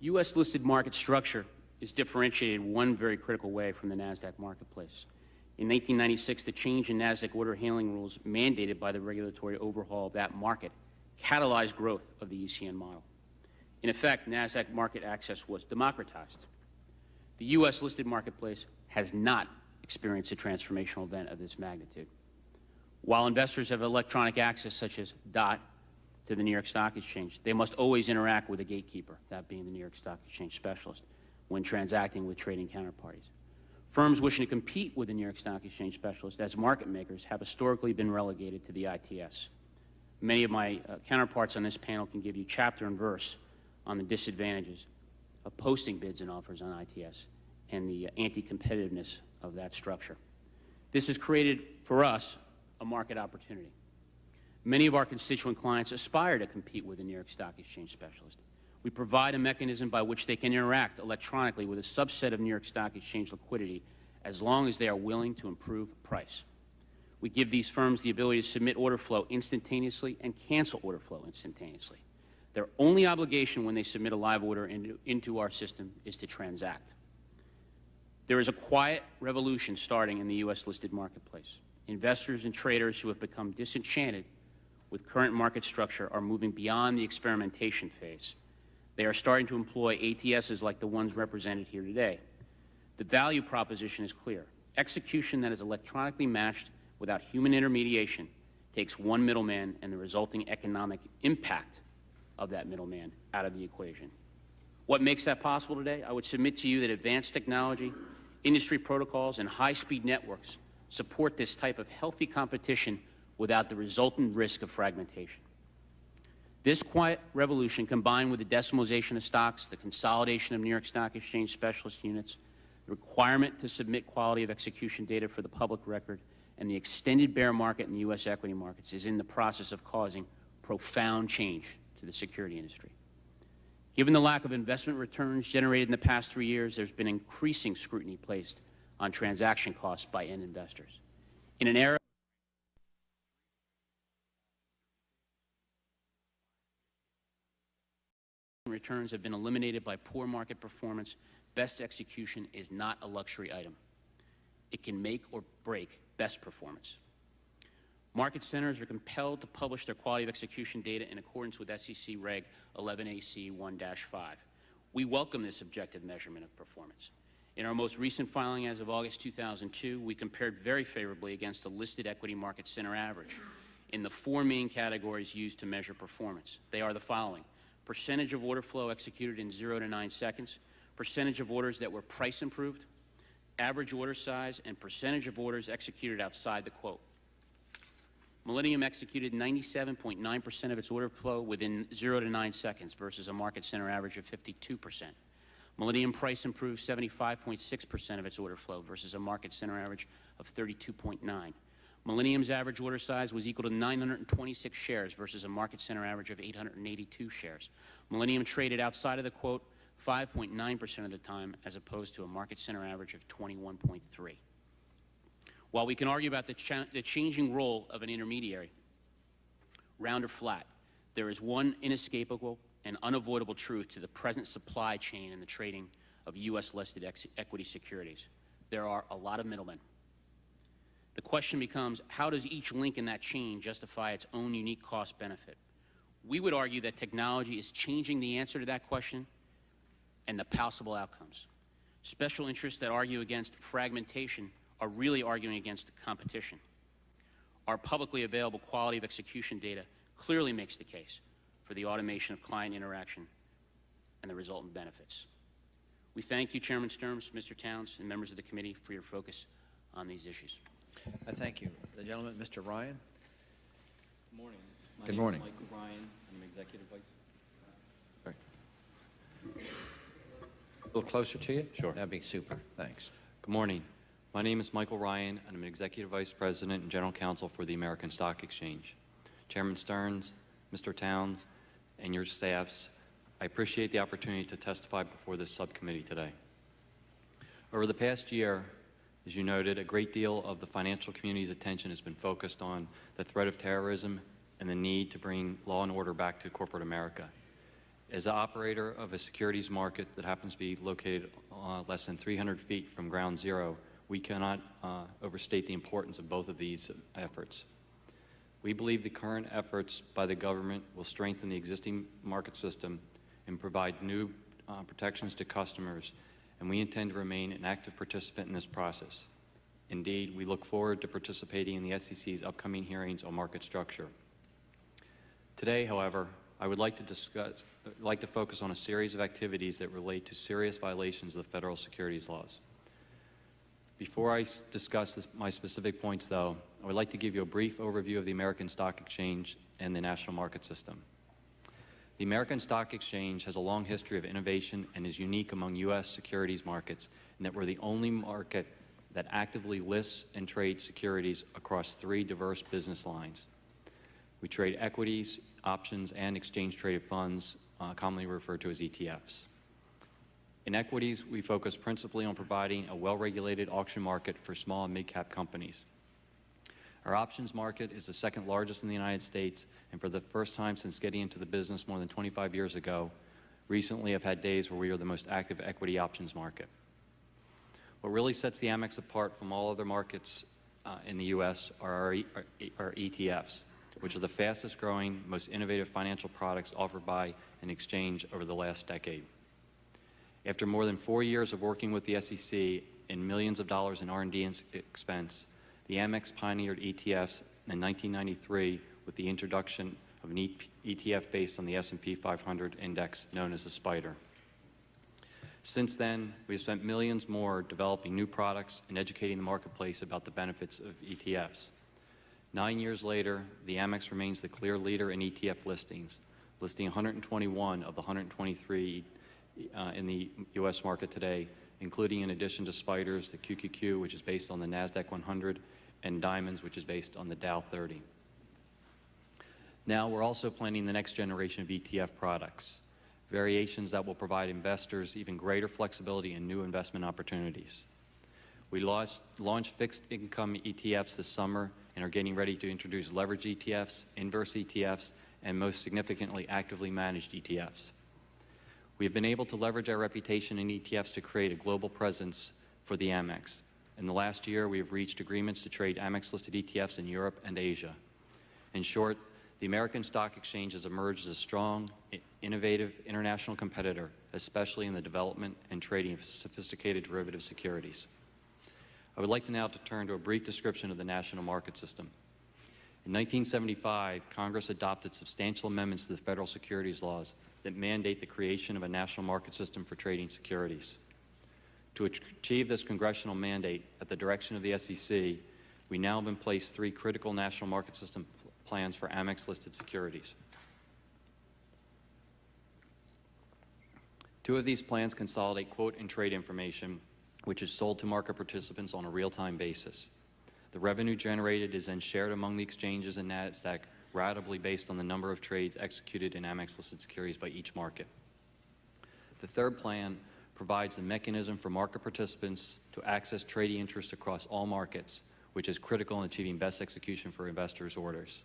U.S. listed market structure is differentiated one very critical way from the NASDAQ marketplace. In 1996, the change in NASDAQ order handling rules mandated by the regulatory overhaul of that market catalyzed growth of the ECN model. In effect, NASDAQ market access was democratized. The U.S. listed marketplace has not experienced a transformational event of this magnitude. While investors have electronic access, such as DOT, to the New York Stock Exchange, they must always interact with a gatekeeper, that being the New York Stock Exchange specialist, when transacting with trading counterparties. Firms wishing to compete with the New York Stock Exchange specialist as market makers have historically been relegated to the ITS. Many of my counterparts on this panel can give you chapter and verse on the disadvantages of posting bids and offers on ITS and the anti-competitiveness of that structure. This has created, for us, a market opportunity. Many of our constituent clients aspire to compete with the New York Stock Exchange specialist. We provide a mechanism by which they can interact electronically with a subset of New York Stock Exchange liquidity as long as they are willing to improve price. We give these firms the ability to submit order flow instantaneously and cancel order flow instantaneously. Their only obligation when they submit a live order into our system is to transact. There is a quiet revolution starting in the U.S. listed marketplace. Investors and traders who have become disenchanted with current market structure are moving beyond the experimentation phase. They are starting to employ ATSs like the ones represented here today. The value proposition is clear. Execution that is electronically matched without human intermediation takes one middleman and the resulting economic impact of that middleman out of the equation. What makes that possible today? I would submit to you that advanced technology, industry protocols, and high-speed networks support this type of healthy competition without the resultant risk of fragmentation. This quiet revolution, combined with the decimalization of stocks, the consolidation of New York Stock Exchange specialist units, the requirement to submit quality of execution data for the public record, and the extended bear market in the U.S. equity markets is in the process of causing profound change to the security industry. Given the lack of investment returns generated in the past 3 years, there's been increasing scrutiny placed on transaction costs by end investors. In an era returns have been eliminated by poor market performance, best execution is not a luxury item. It can make or break best performance. Market centers are compelled to publish their quality of execution data in accordance with SEC Reg 11AC 1-5. We welcome this objective measurement of performance. In our most recent filing as of August 2002, we compared very favorably against the listed equity market center average in the 4 main categories used to measure performance. They are the following: percentage of order flow executed in 0 to 9 seconds, percentage of orders that were price improved, average order size, and percentage of orders executed outside the quote. Millennium executed 97.9% of its order flow within 0 to 9 seconds versus a market center average of 52%. Millennium price improved 75.6% of its order flow versus a market center average of 32.9%. Millennium's average order size was equal to 926 shares versus a market center average of 882 shares. Millennium traded outside of the quote 5.9% of the time as opposed to a market center average of 21.3%. While we can argue about the changing role of an intermediary, round or flat, there is one inescapable and unavoidable truth to the present supply chain in the trading of U.S.-listed equity securities. There are a lot of middlemen. The question becomes, how does each link in that chain justify its own unique cost benefit? We would argue that technology is changing the answer to that question and the possible outcomes. Special interests that argue against fragmentation are really arguing against competition. Our publicly available quality of execution data clearly makes the case for the automation of client interaction and the resultant benefits. We thank you, Chairman Stearns, Mr. Towns, and members of the committee for your focus on these issues. Thank you. The gentleman, Mr. Ryan. Good morning. Good morning. My name is Michael Ryan. I'm Executive Vice. A little closer to you? Sure. That'd be super. Thanks. Good morning. My name is Michael Ryan, and I'm an Executive Vice President and General Counsel for the American Stock Exchange. Chairman Stearns, Mr. Towns, and your staffs, I appreciate the opportunity to testify before this subcommittee today. Over the past year, as you noted, a great deal of the financial community's attention has been focused on the threat of terrorism and the need to bring law and order back to corporate America. As an operator of a securities market that happens to be located less than 300 feet from ground zero, we cannot overstate the importance of both of these efforts. We believe the current efforts by the government will strengthen the existing market system and provide new protections to customers, and we intend to remain an active participant in this process. Indeed, we look forward to participating in the SEC's upcoming hearings on market structure. Today, however, I would like to focus on a series of activities that relate to serious violations of the federal securities laws. Before I discuss my specific points, though, I would like to give you a brief overview of the American Stock Exchange and the national market system. The American Stock Exchange has a long history of innovation and is unique among U.S. securities markets in that we're the only market that actively lists and trades securities across three diverse business lines. We trade equities, options, and exchange-traded funds, commonly referred to as ETFs. In equities, we focus principally on providing a well-regulated auction market for small and mid-cap companies. Our options market is the second largest in the United States, and for the first time since getting into the business more than 25 years ago, recently have had days where we are the most active equity options market. What really sets the Amex apart from all other markets in the U.S. are our ETFs, which are the fastest growing, most innovative financial products offered by an exchange over the last decade. After more than 4 years of working with the SEC and millions of dollars in R&D expense, the Amex pioneered ETFs in 1993 with the introduction of an ETF based on the S&P 500 index known as the SPDR. Since then, we've spent millions more developing new products and educating the marketplace about the benefits of ETFs. 9 years later, the Amex remains the clear leader in ETF listings, listing 121 of the 123 in the U.S. market today, including, in addition to SPDRs, the QQQ, which is based on the NASDAQ 100, and Diamonds, which is based on the Dow 30. Now we're also planning the next generation of ETF products, variations that will provide investors even greater flexibility and new investment opportunities. We launched fixed income ETFs this summer and are getting ready to introduce leverage ETFs, inverse ETFs, and most significantly, actively managed ETFs. We have been able to leverage our reputation in ETFs to create a global presence for the Amex. In the last year, we have reached agreements to trade Amex-listed ETFs in Europe and Asia. In short, the American Stock Exchange has emerged as a strong, innovative international competitor, especially in the development and trading of sophisticated derivative securities. I would like to now turn to a brief description of the national market system. In 1975, Congress adopted substantial amendments to the federal securities laws that mandate the creation of a national market system for trading securities. To achieve this congressional mandate, at the direction of the SEC, we now have in place 3 critical national market system plans for Amex-listed securities. 2 of these plans consolidate quote and trade information, which is sold to market participants on a real-time basis. The revenue generated is then shared among the exchanges and NASDAQ ratably based on the number of trades executed in Amex-listed securities by each market. The 3rd plan provides the mechanism for market participants to access trading interests across all markets which is critical in achieving best execution for investors' orders.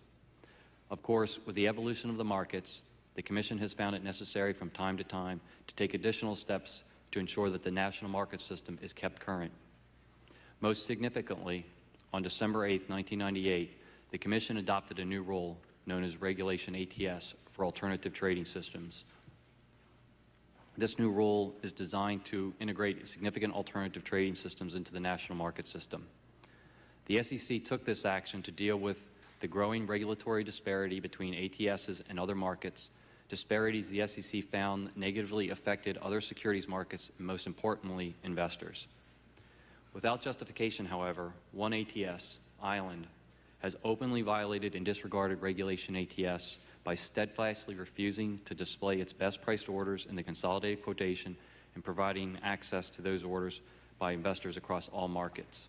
Of course, with the evolution of the markets, the Commission has found it necessary from time to time to take additional steps to ensure that the national market system is kept current. Most significantly, on December 8, 1998, the Commission adopted a new rule known as Regulation ATS for alternative trading systems. This new rule is designed to integrate significant alternative trading systems into the national market system. The SEC took this action to deal with the growing regulatory disparity between ATSs and other markets, disparities the SEC found negatively affected other securities markets and, most importantly, investors. Without justification, however, one ATS, Island, has openly violated and disregarded Regulation ATS by steadfastly refusing to display its best-priced orders in the consolidated quotation and providing access to those orders by investors across all markets.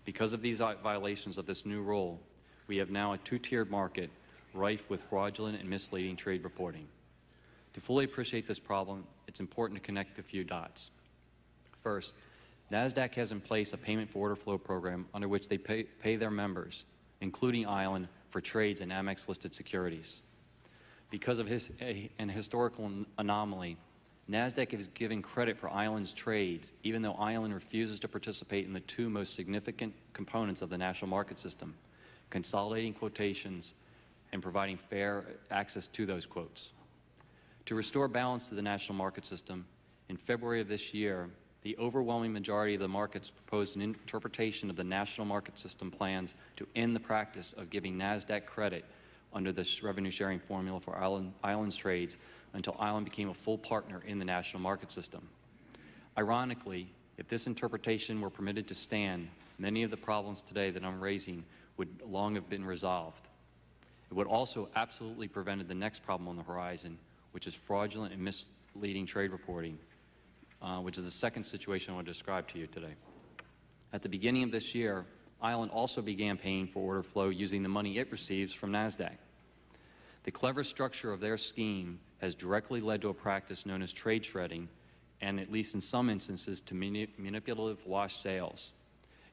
Because of these violations of this new rule, we have now a two-tiered market rife with fraudulent and misleading trade reporting. To fully appreciate this problem, it's important to connect a few dots. First, NASDAQ has in place a payment for order flow program under which they pay their members, including Island, for trades in Amex-listed securities. Because of an historical anomaly, NASDAQ is giving credit for Island's trades, even though Island refuses to participate in the two most significant components of the national market system, consolidating quotations and providing fair access to those quotes. To restore balance to the national market system, in February of this year, the overwhelming majority of the markets proposed an interpretation of the national market system plans to end the practice of giving NASDAQ credit under this revenue-sharing formula for Island's trades until Island became a full partner in the national market system. Ironically, if this interpretation were permitted to stand, many of the problems today that I'm raising would long have been resolved. It would also absolutely prevented the next problem on the horizon, which is fraudulent and misleading trade reporting, which is the second situation I want to describe to you today. At the beginning of this year, Island also began paying for order flow using the money it receives from NASDAQ. The clever structure of their scheme has directly led to a practice known as trade shredding, and at least in some instances to manipulative wash sales.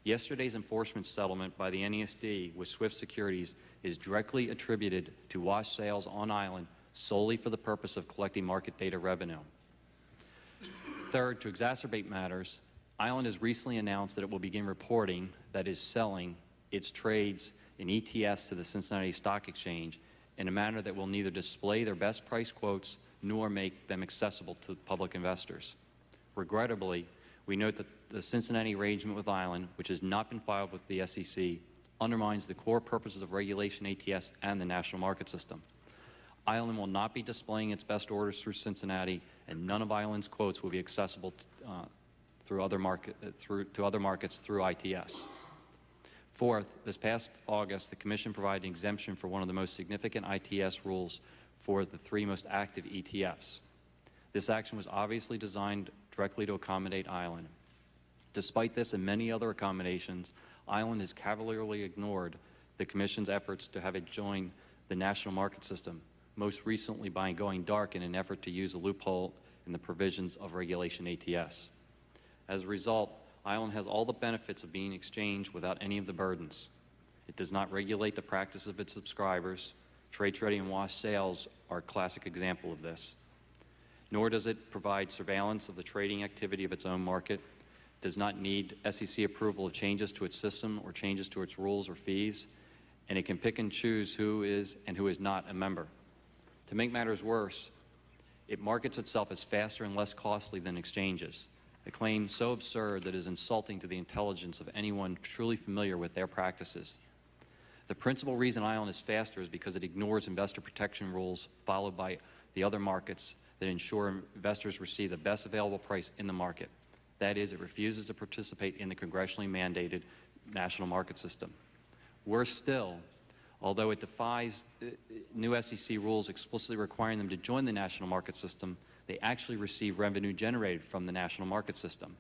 Yesterday's enforcement settlement by the NYSE with Swift Securities is directly attributed to wash sales on Island solely for the purpose of collecting market data revenue. Third, to exacerbate matters, Island has recently announced that it will begin reporting, that is selling, its trades in ETFs to the Cincinnati Stock Exchange in a manner that will neither display their best price quotes nor make them accessible to public investors. Regrettably, we note that the Cincinnati arrangement with Island, which has not been filed with the SEC, undermines the core purposes of Regulation ATS and the national market system. Island will not be displaying its best orders through Cincinnati, and none of Island's quotes will be accessible to other markets through ITS. Fourth, this past August, the Commission provided an exemption for one of the most significant ITS rules for the three most active ETFs. This action was obviously designed directly to accommodate Island. Despite this and many other accommodations, Island has cavalierly ignored the Commission's efforts to have it join the national market system, most recently by going dark in an effort to use a loophole in the provisions of Regulation ATS. As a result, Island has all the benefits of being exchanged without any of the burdens. It does not regulate the practice of its subscribers. Trade trading and wash sales are a classic example of this. Nor does it provide surveillance of the trading activity of its own market. It does not need SEC approval of changes to its system or changes to its rules or fees, and it can pick and choose who is and who is not a member. To make matters worse, it markets itself as faster and less costly than exchanges, a claim so absurd that it is insulting to the intelligence of anyone truly familiar with their practices. The principal reason Island is faster is because it ignores investor protection rules followed by the other markets that ensure investors receive the best available price in the market. That is, it refuses to participate in the congressionally mandated national market system. Worse still, although it defies new SEC rules explicitly requiring them to join the national market system, they actually receive revenue generated from the national market system.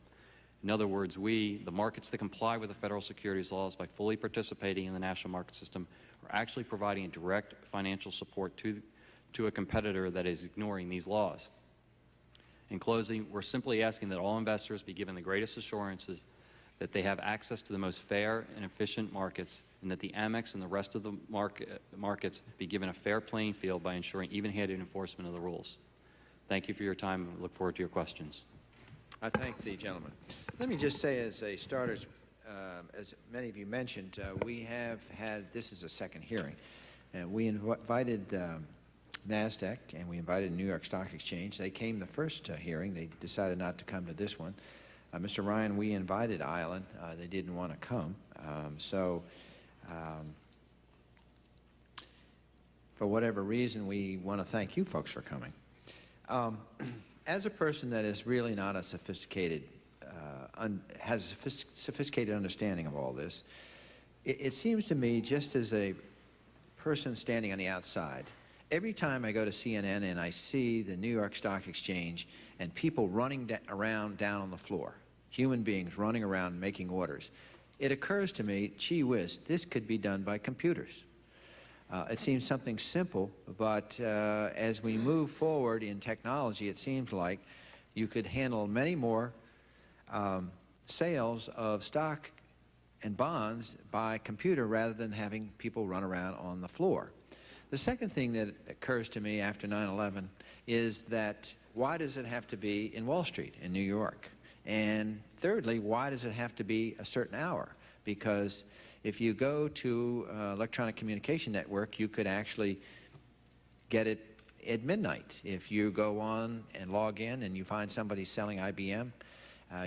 In other words, we, the markets that comply with the federal securities laws by fully participating in the national market system, are actually providing direct financial support to a competitor that is ignoring these laws. In closing, we're simply asking that all investors be given the greatest assurances that they have access to the most fair and efficient markets, and that the Amex and the rest of the markets be given a fair playing field by ensuring even-handed enforcement of the rules. Thank you for your time, and look forward to your questions. I thank the gentleman. Let me just say as a starter, as many of you mentioned, we have had, this is a second hearing, and we invited NASDAQ and we invited New York Stock Exchange. They came the first hearing. They decided not to come to this one. Mr. Ryan, we invited Island. They didn't want to come. For whatever reason, we want to thank you folks for coming. As a person that is really not a sophisticated, has a sophisticated understanding of all this, it seems to me, just as a person standing on the outside, every time I go to CNN and I see the New York Stock Exchange and people running around down on the floor, human beings running around making orders, it occurs to me, gee whiz, this could be done by computers. It seems something simple, but as we move forward in technology, it seems like you could handle many more sales of stock and bonds by computer rather than having people run around on the floor. The second thing that occurs to me after 9/11 is that why does it have to be in Wall Street in New York? And thirdly, why does it have to be a certain hour? Because if you go to electronic communication network, you could actually get it at midnight. If you go on and log in and you find somebody selling IBM,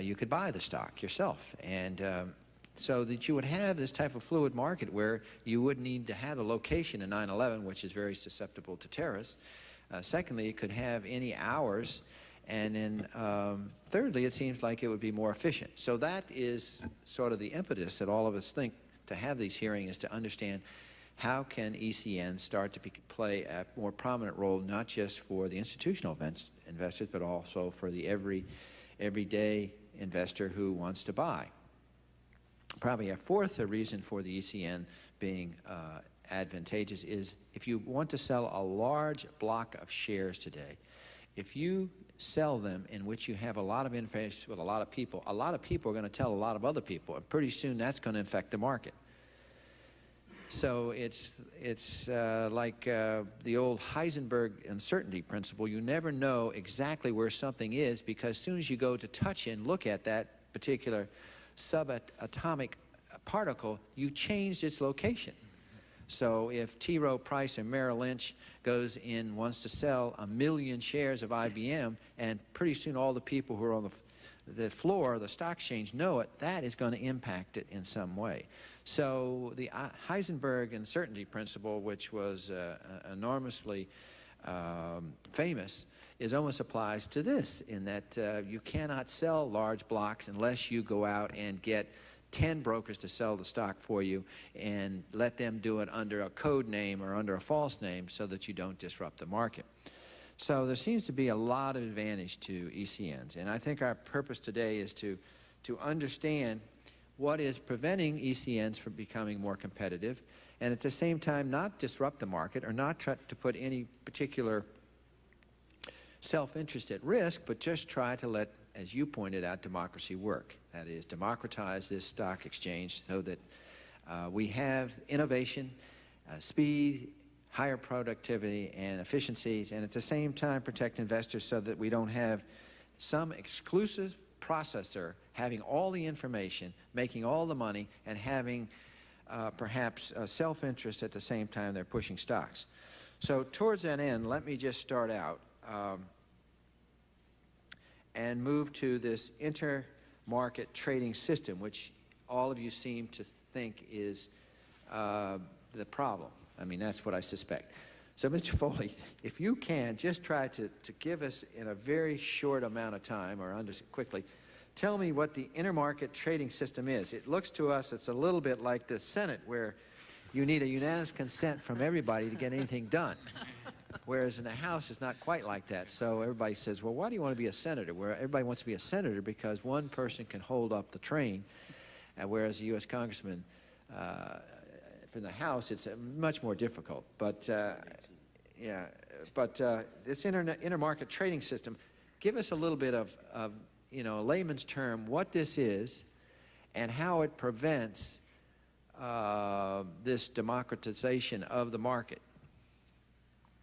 you could buy the stock yourself. And so that you would have this type of fluid market where you would need to have a location in 9/11, which is very susceptible to terrorists. Secondly, it could have any hours. And then thirdly, it seems like it would be more efficient. So that is sort of the impetus that all of us think to have these hearings, is to understand how can ECN start to play a more prominent role, not just for the institutional investors, but also for the everyday investor who wants to buy. Probably a fourth reason for the ECN being advantageous is if you want to sell a large block of shares today, if you sell them in which you have a lot of information with a lot of people are going to tell a lot of other people, and pretty soon that's going to affect the market. So it's like the old Heisenberg uncertainty principle. You never know exactly where something is, because as soon as you go to touch and look at that particular subatomic particle, you changed its location. So if T. Rowe Price or Merrill Lynch wants to sell 1 million shares of IBM, and pretty soon all the people who are on the floor of the stock exchange know it, that is going to impact it in some way. So the Heisenberg uncertainty principle, which was enormously famous, almost applies to this, in that you cannot sell large blocks unless you go out and get 10 brokers to sell the stock for you and let them do it under a code name or under a false name so that you don't disrupt the market. So there seems to be a lot of advantage to ECNs, and I think our purpose today is to understand what is preventing ECNs from becoming more competitive, and at the same time not disrupt the market or not try to put any particular self-interest at risk, but just try to let, as you pointed out, democracy work. That is, democratize this stock exchange so that we have innovation, speed, higher productivity and efficiencies, and at the same time protect investors so that we don't have some exclusive processor having all the information, making all the money, and having perhaps self-interest at the same time they're pushing stocks. So towards that end, let me just start out and move to this intermarket trading system, which all of you seem to think is the problem. I mean, that's what I suspect. So, Mr. Foley, if you can, just try to give us in a very short amount of time, or quickly, tell me what the intermarket trading system is. It looks to us, it's a little bit like the Senate, where you need a unanimous consent from everybody to get anything done. Whereas in the House, it's not quite like that. So everybody says, well, why do you want to be a senator? Where everybody wants to be a senator because one person can hold up the train, whereas a U.S. congressman, in the House, it's much more difficult. But this intermarket trading system, give us a little bit of a layman's term, what this is and how it prevents this democratization of the market.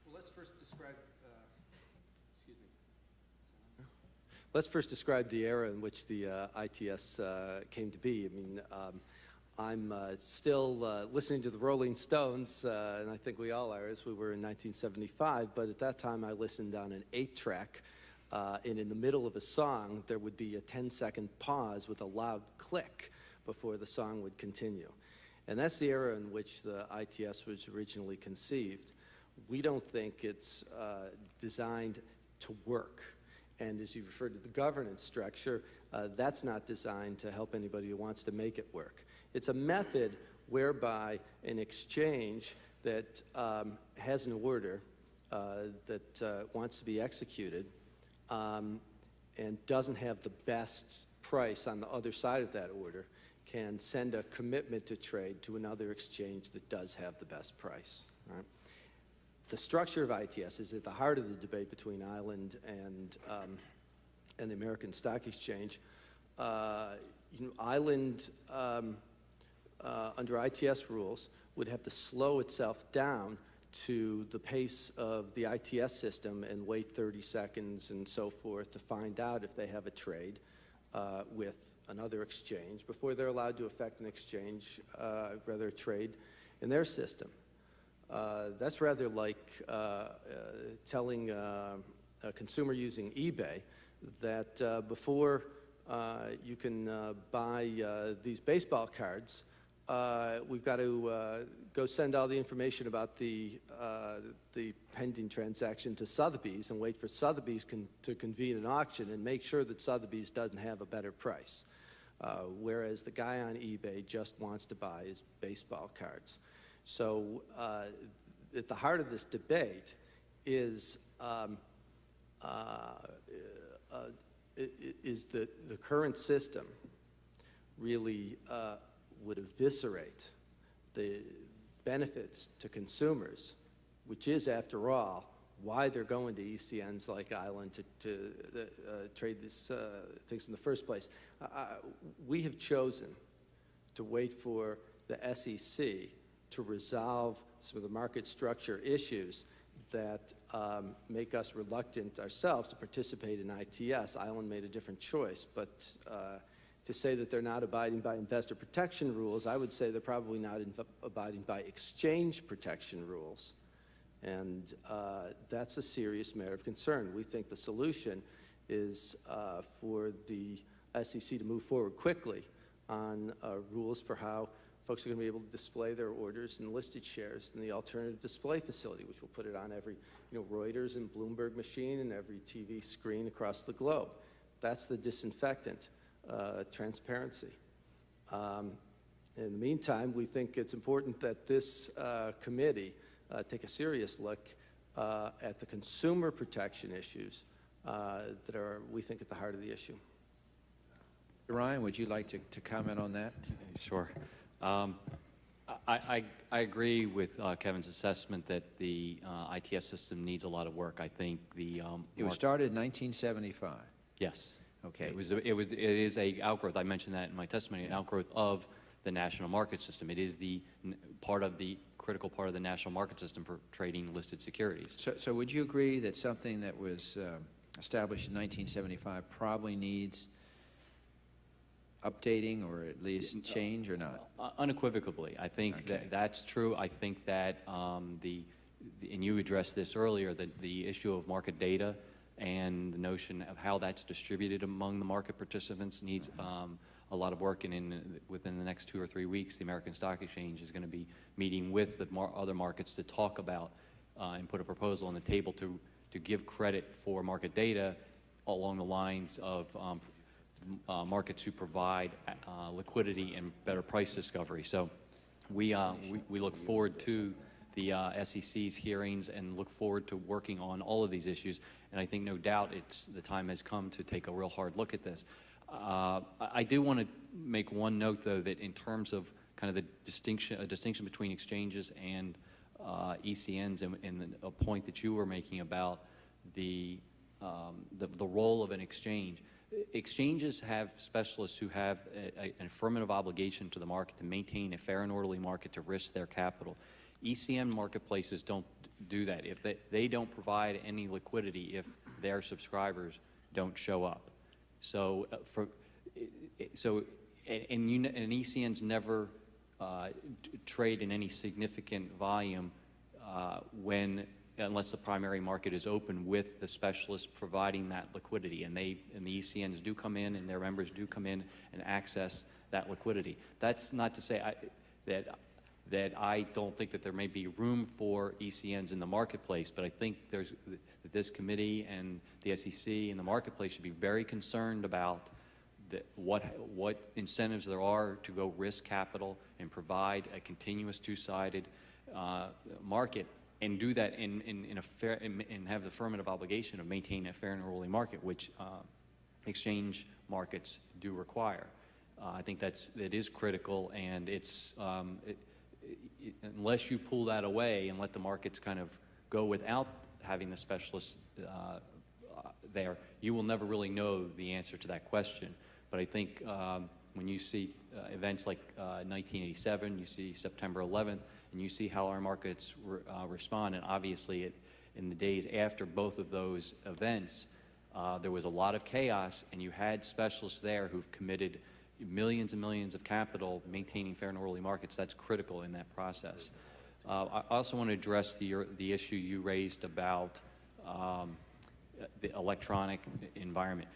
Well, let's first describe, Let's first describe the era in which the ITS came to be. I mean, I'm still listening to the Rolling Stones, and I think we all are, as we were in 1975, but at that time I listened on an 8-track, and in the middle of a song there would be a 10-second pause with a loud click before the song would continue. And that's the era in which the ITS was originally conceived. We don't think it's designed to work. And as you referred to the governance structure, that's not designed to help anybody who wants to make it work. It's a method whereby an exchange that has an order that wants to be executed and doesn't have the best price on the other side of that order can send a commitment to trade to another exchange that does have the best price. Right? The structure of ITS is at the heart of the debate between Island and the American Stock Exchange. Island, under ITS rules, would have to slow itself down to the pace of the ITS system and wait 30 seconds and so forth to find out if they have a trade with another exchange before they're allowed to effect an exchange, rather a trade in their system. That's rather like telling a consumer using eBay that before you can buy these baseball cards, we've got to go send all the information about the pending transaction to Sotheby's and wait for Sotheby's to convene an auction and make sure that Sotheby's doesn't have a better price. Whereas the guy on eBay just wants to buy his baseball cards. So at the heart of this debate is the current system really would eviscerate the benefits to consumers, which is, after all, why they're going to ECNs like Island to trade these things in the first place. We have chosen to wait for the SEC to resolve some of the market structure issues that make us reluctant ourselves to participate in ITS. Island made a different choice, but to say that they're not abiding by investor protection rules, I would say they're probably not abiding by exchange protection rules. And that's a serious matter of concern. We think the solution is for the SEC to move forward quickly on rules for how folks are going to be able to display their orders and listed shares in the alternative display facility, which will put it on every Reuters and Bloomberg machine and every TV screen across the globe. That's the disinfectant, transparency. In the meantime, we think it's important that this committee take a serious look at the consumer protection issues that are, we think, at the heart of the issue. Ryan, would you like to comment on that? Sure. I agree with Kevin's assessment that the ITS system needs a lot of work. I think it was started in 1975. Yes. Okay. It is a outgrowth. I mentioned that in my testimony. An outgrowth of the national market system. It is the critical part of the national market system for trading listed securities. So would you agree that something that was established in 1975 probably needs updating or at least change, or not? Unequivocally. I think that's true. I think that and you addressed this earlier, that the issue of market data and the notion of how that's distributed among the market participants needs a lot of work. And within the next 2 or 3 weeks, the American Stock Exchange is going to be meeting with the other markets to talk about and put a proposal on the table to give credit for market data along the lines of markets who provide liquidity and better price discovery. So we look forward to the SEC's hearings and look forward to working on all of these issues. And I think no doubt the time has come to take a real hard look at this. I do want to make one note, though, that in terms of kind of a distinction between exchanges and ECNs, and a point that you were making about the role of an exchange. exchanges have specialists who have an affirmative obligation to the market to maintain a fair and orderly market to risk their capital. ECN marketplaces don't do that. If they don't provide any liquidity if their subscribers don't show up. So, and ECNs never trade in any significant volume unless the primary market is open with the specialists providing that liquidity, and the ECNs do come in and their members do come in and access that liquidity. That's not to say that I don't think that there may be room for ECNs in the marketplace, but I think that this committee and the SEC and the marketplace should be very concerned about what incentives there are to go risk capital and provide a continuous two-sided market, and do that in a fair and have the affirmative obligation of maintaining a fair and orderly market, which exchange markets do require. I think that is critical, and it's unless you pull that away and let the markets kind of go without having the specialists there, you will never really know the answer to that question. But I think when you see events like 1987, you see September 11th, and you see how our markets respond, and obviously in the days after both of those events, there was a lot of chaos, and you had specialists there who've committed millions and millions of capital maintaining fair and orderly markets. That's critical in that process. I also want to address the issue you raised about the electronic environment.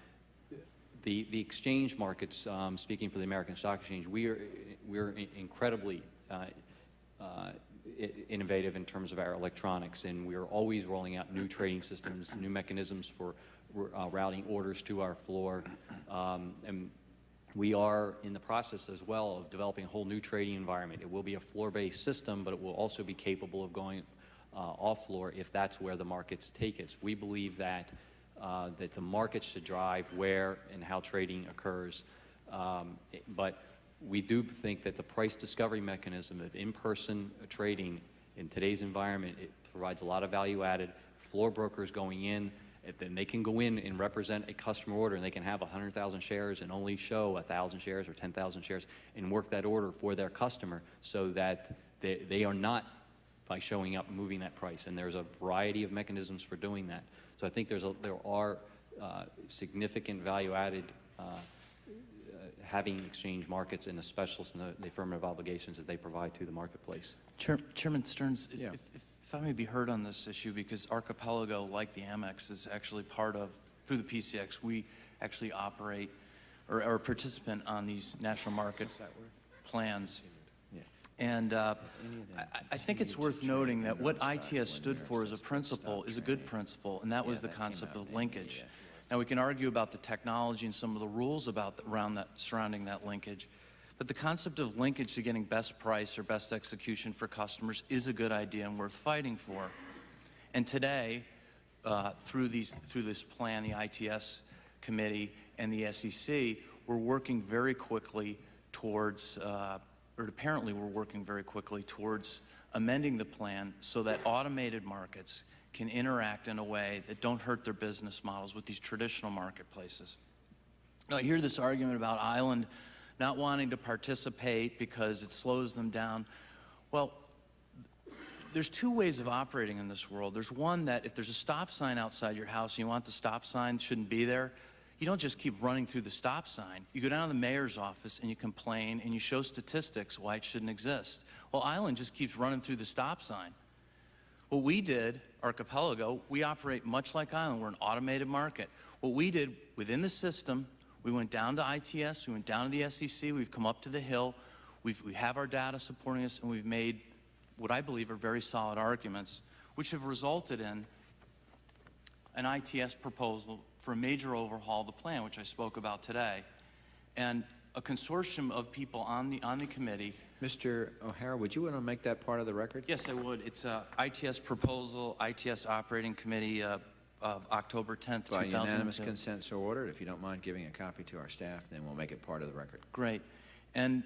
The exchange markets, speaking for the American Stock Exchange, we're incredibly innovative in terms of our electronics, and we're always rolling out new trading systems, new mechanisms for routing orders to our floor. And we are in the process as well of developing a whole new trading environment. It will be a floor-based system, but it will also be capable of going off-floor if that's where the markets take us. We believe that the markets should drive where and how trading occurs, but we do think that the price discovery mechanism of in-person trading in today's environment, it provides a lot of value added. Floor brokers going in, then they can go in and represent a customer order, and they can have 100,000 shares and only show 1,000 shares or 10,000 shares and work that order for their customer, so that they are not, by showing up, moving that price. And there's a variety of mechanisms for doing that. So I think there are significant value added having exchange markets and the specialists and the affirmative obligations that they provide to the marketplace. Chairman Stearns, Yeah. if I may be heard on this issue, because Archipelago, like the Amex, is actually part of, through the PCX, we actually operate or are a participant on these national market plans. And I think it's worth noting that what ITS stood for as a principle is a good principle, and that was the concept of linkage. Now, we can argue about the technology and some of the rules surrounding that linkage, but the concept of linkage to getting best price or best execution for customers is a good idea and worth fighting for. And today, through this plan, the ITS committee and the SEC, we're working very quickly towards, or apparently we're working very quickly towards amending the plan so that automated markets can interact in a way that don't hurt their business models with these traditional marketplaces. Now, I hear this argument about Island not wanting to participate because it slows them down. Well, there's two ways of operating in this world. There's one that if there's a stop sign outside your house and you want the stop sign shouldn't be there, you don't just keep running through the stop sign. You go down to the mayor's office and you complain and you show statistics why it shouldn't exist. Well, Island just keeps running through the stop sign. What we did, Archipelago, we operate much like Island. We're an automated market. What we did within the system, we went down to ITS, we went down to the SEC, we've come up to the Hill, we have our data supporting us, and we've made what I believe are very solid arguments, which have resulted in an ITS proposal for a major overhaul of the plan, which I spoke about today. And a consortium of people on the committee. Mr. O'Hara, would you want to make that part of the record? Yes, I would. It's a ITS proposal, ITS Operating Committee of October 10th, 2002. By unanimous consent, so ordered. If you don't mind giving a copy to our staff, then we'll make it part of the record. Great. And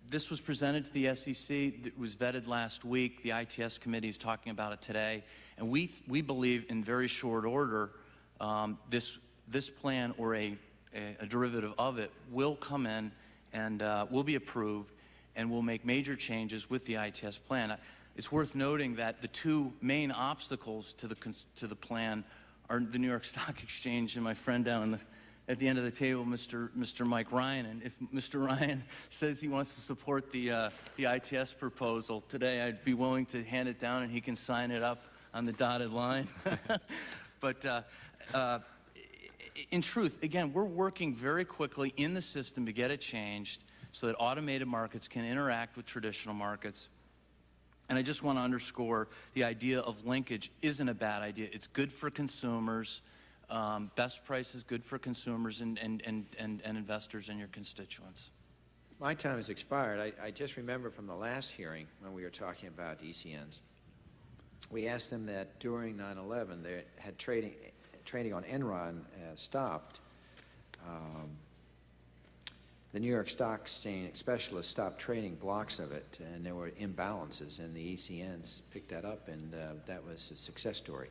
this was presented to the SEC. It was vetted last week. The ITS committee is talking about it today. And we believe in very short order this plan or a a derivative of it, will come in and will be approved and will make major changes with the ITS plan. It's worth noting that the two main obstacles to the plan are the New York Stock Exchange and my friend down at the end of the table, Mr. Mike Ryan. And if Mr. Ryan says he wants to support the ITS proposal today, I'd be willing to hand it down and he can sign it up on the dotted line. But in truth, again, we're working very quickly in the system to get it changed so that automated markets can interact with traditional markets. And I just want to underscore the idea of linkage isn't a bad idea. It's good for consumers. Best price is good for consumers and investors and your constituents. My time has expired. I just remember from the last hearing when we were talking about ECNs, we asked them that during 9/11 they had trading on Enron stopped. The New York Stock Exchange specialists stopped trading blocks of it, and there were imbalances, and the ECNs picked that up, and that was a success story.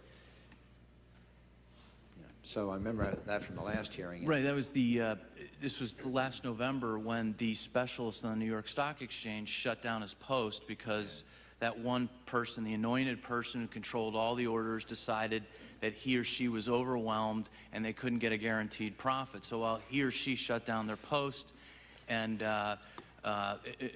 Yeah. So I remember that from the last hearing. Right, that was this was the last November when the specialists on the New York Stock Exchange shut down his post because that one person, the anointed person who controlled all the orders, decided that he or she was overwhelmed and they couldn't get a guaranteed profit. So while he or she shut down their post, and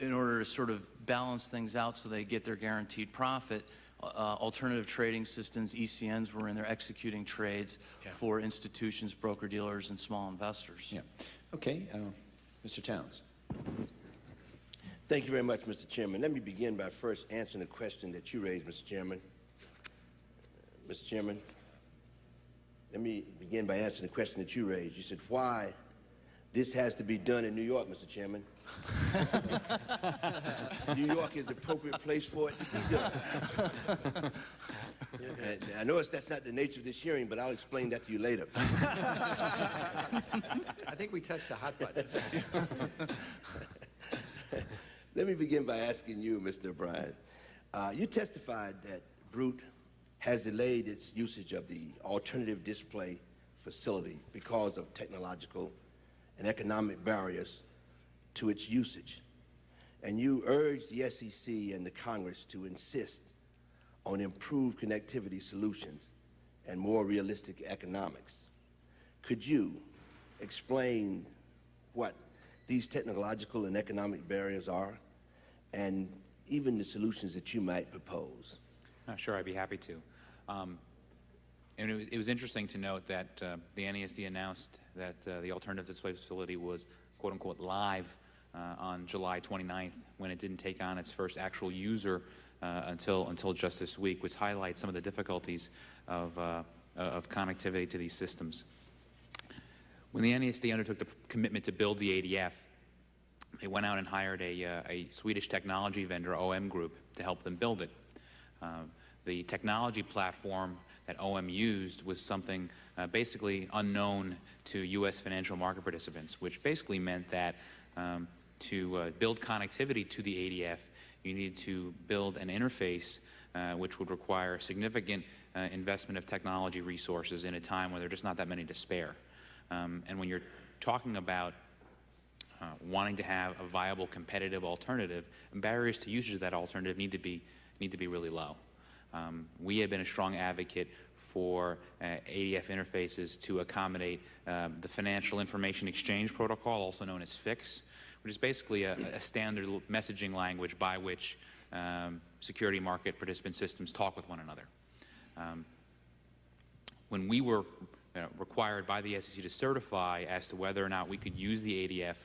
in order to sort of balance things out so they get their guaranteed profit, alternative trading systems, ECNs, were in there executing trades for institutions, broker-dealers, and small investors. Yeah. Okay, Mr. Towns. Thank you very much, Mr. Chairman. Let me begin by first answering the question that you raised, Mr. Chairman. Mr. Chairman, let me begin by answering the question that you raised. You said, why this has to be done in New York, Mr. Chairman. New York is the appropriate place for it to be done. And I know that's not the nature of this hearing, but I'll explain that to you later. I think we touched the hot button. Let me begin by asking you, Mr. O'Brien. You testified that Brute has delayed its usage of the alternative display facility because of technological and economic barriers to its usage. And you urged the SEC and the Congress to insist on improved connectivity solutions and more realistic economics. Could you explain what these technological and economic barriers are, and even the solutions that you might propose? Sure, I'd be happy to. And it was interesting to note that the NASD announced that the alternative display facility was quote-unquote live on July 29th, when it didn't take on its first actual user until just this week, which highlights some of the difficulties of connectivity to these systems. When the NASD undertook the commitment to build the ADF, they went out and hired a Swedish technology vendor, OM Group, to help them build it. The technology platform that OM used was something basically unknown to U.S. financial market participants, which basically meant that to build connectivity to the ADF, you need to build an interface which would require significant investment of technology resources in a time where there are just not that many to spare. And when you're talking about wanting to have a viable competitive alternative, barriers to usage of that alternative need to be really low. We have been a strong advocate for ADF interfaces to accommodate the Financial Information Exchange Protocol, also known as FIX, which is basically a standard messaging language by which security market participant systems talk with one another. When we were required by the SEC to certify as to whether or not we could use the ADF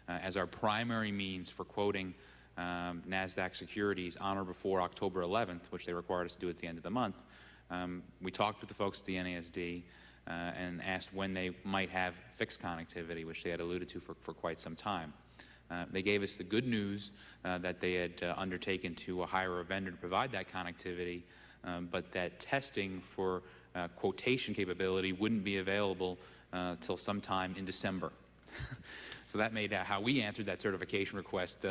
as our primary means for quoting NASDAQ securities on or before October 11th, which they required us to do at the end of the month, we talked with the folks at the NASD and asked when they might have fixed connectivity, which they had alluded to for quite some time. They gave us the good news that they had undertaken to hire a vendor to provide that connectivity, but that testing for quotation capability wouldn't be available till sometime in December. So that made how we answered that certification request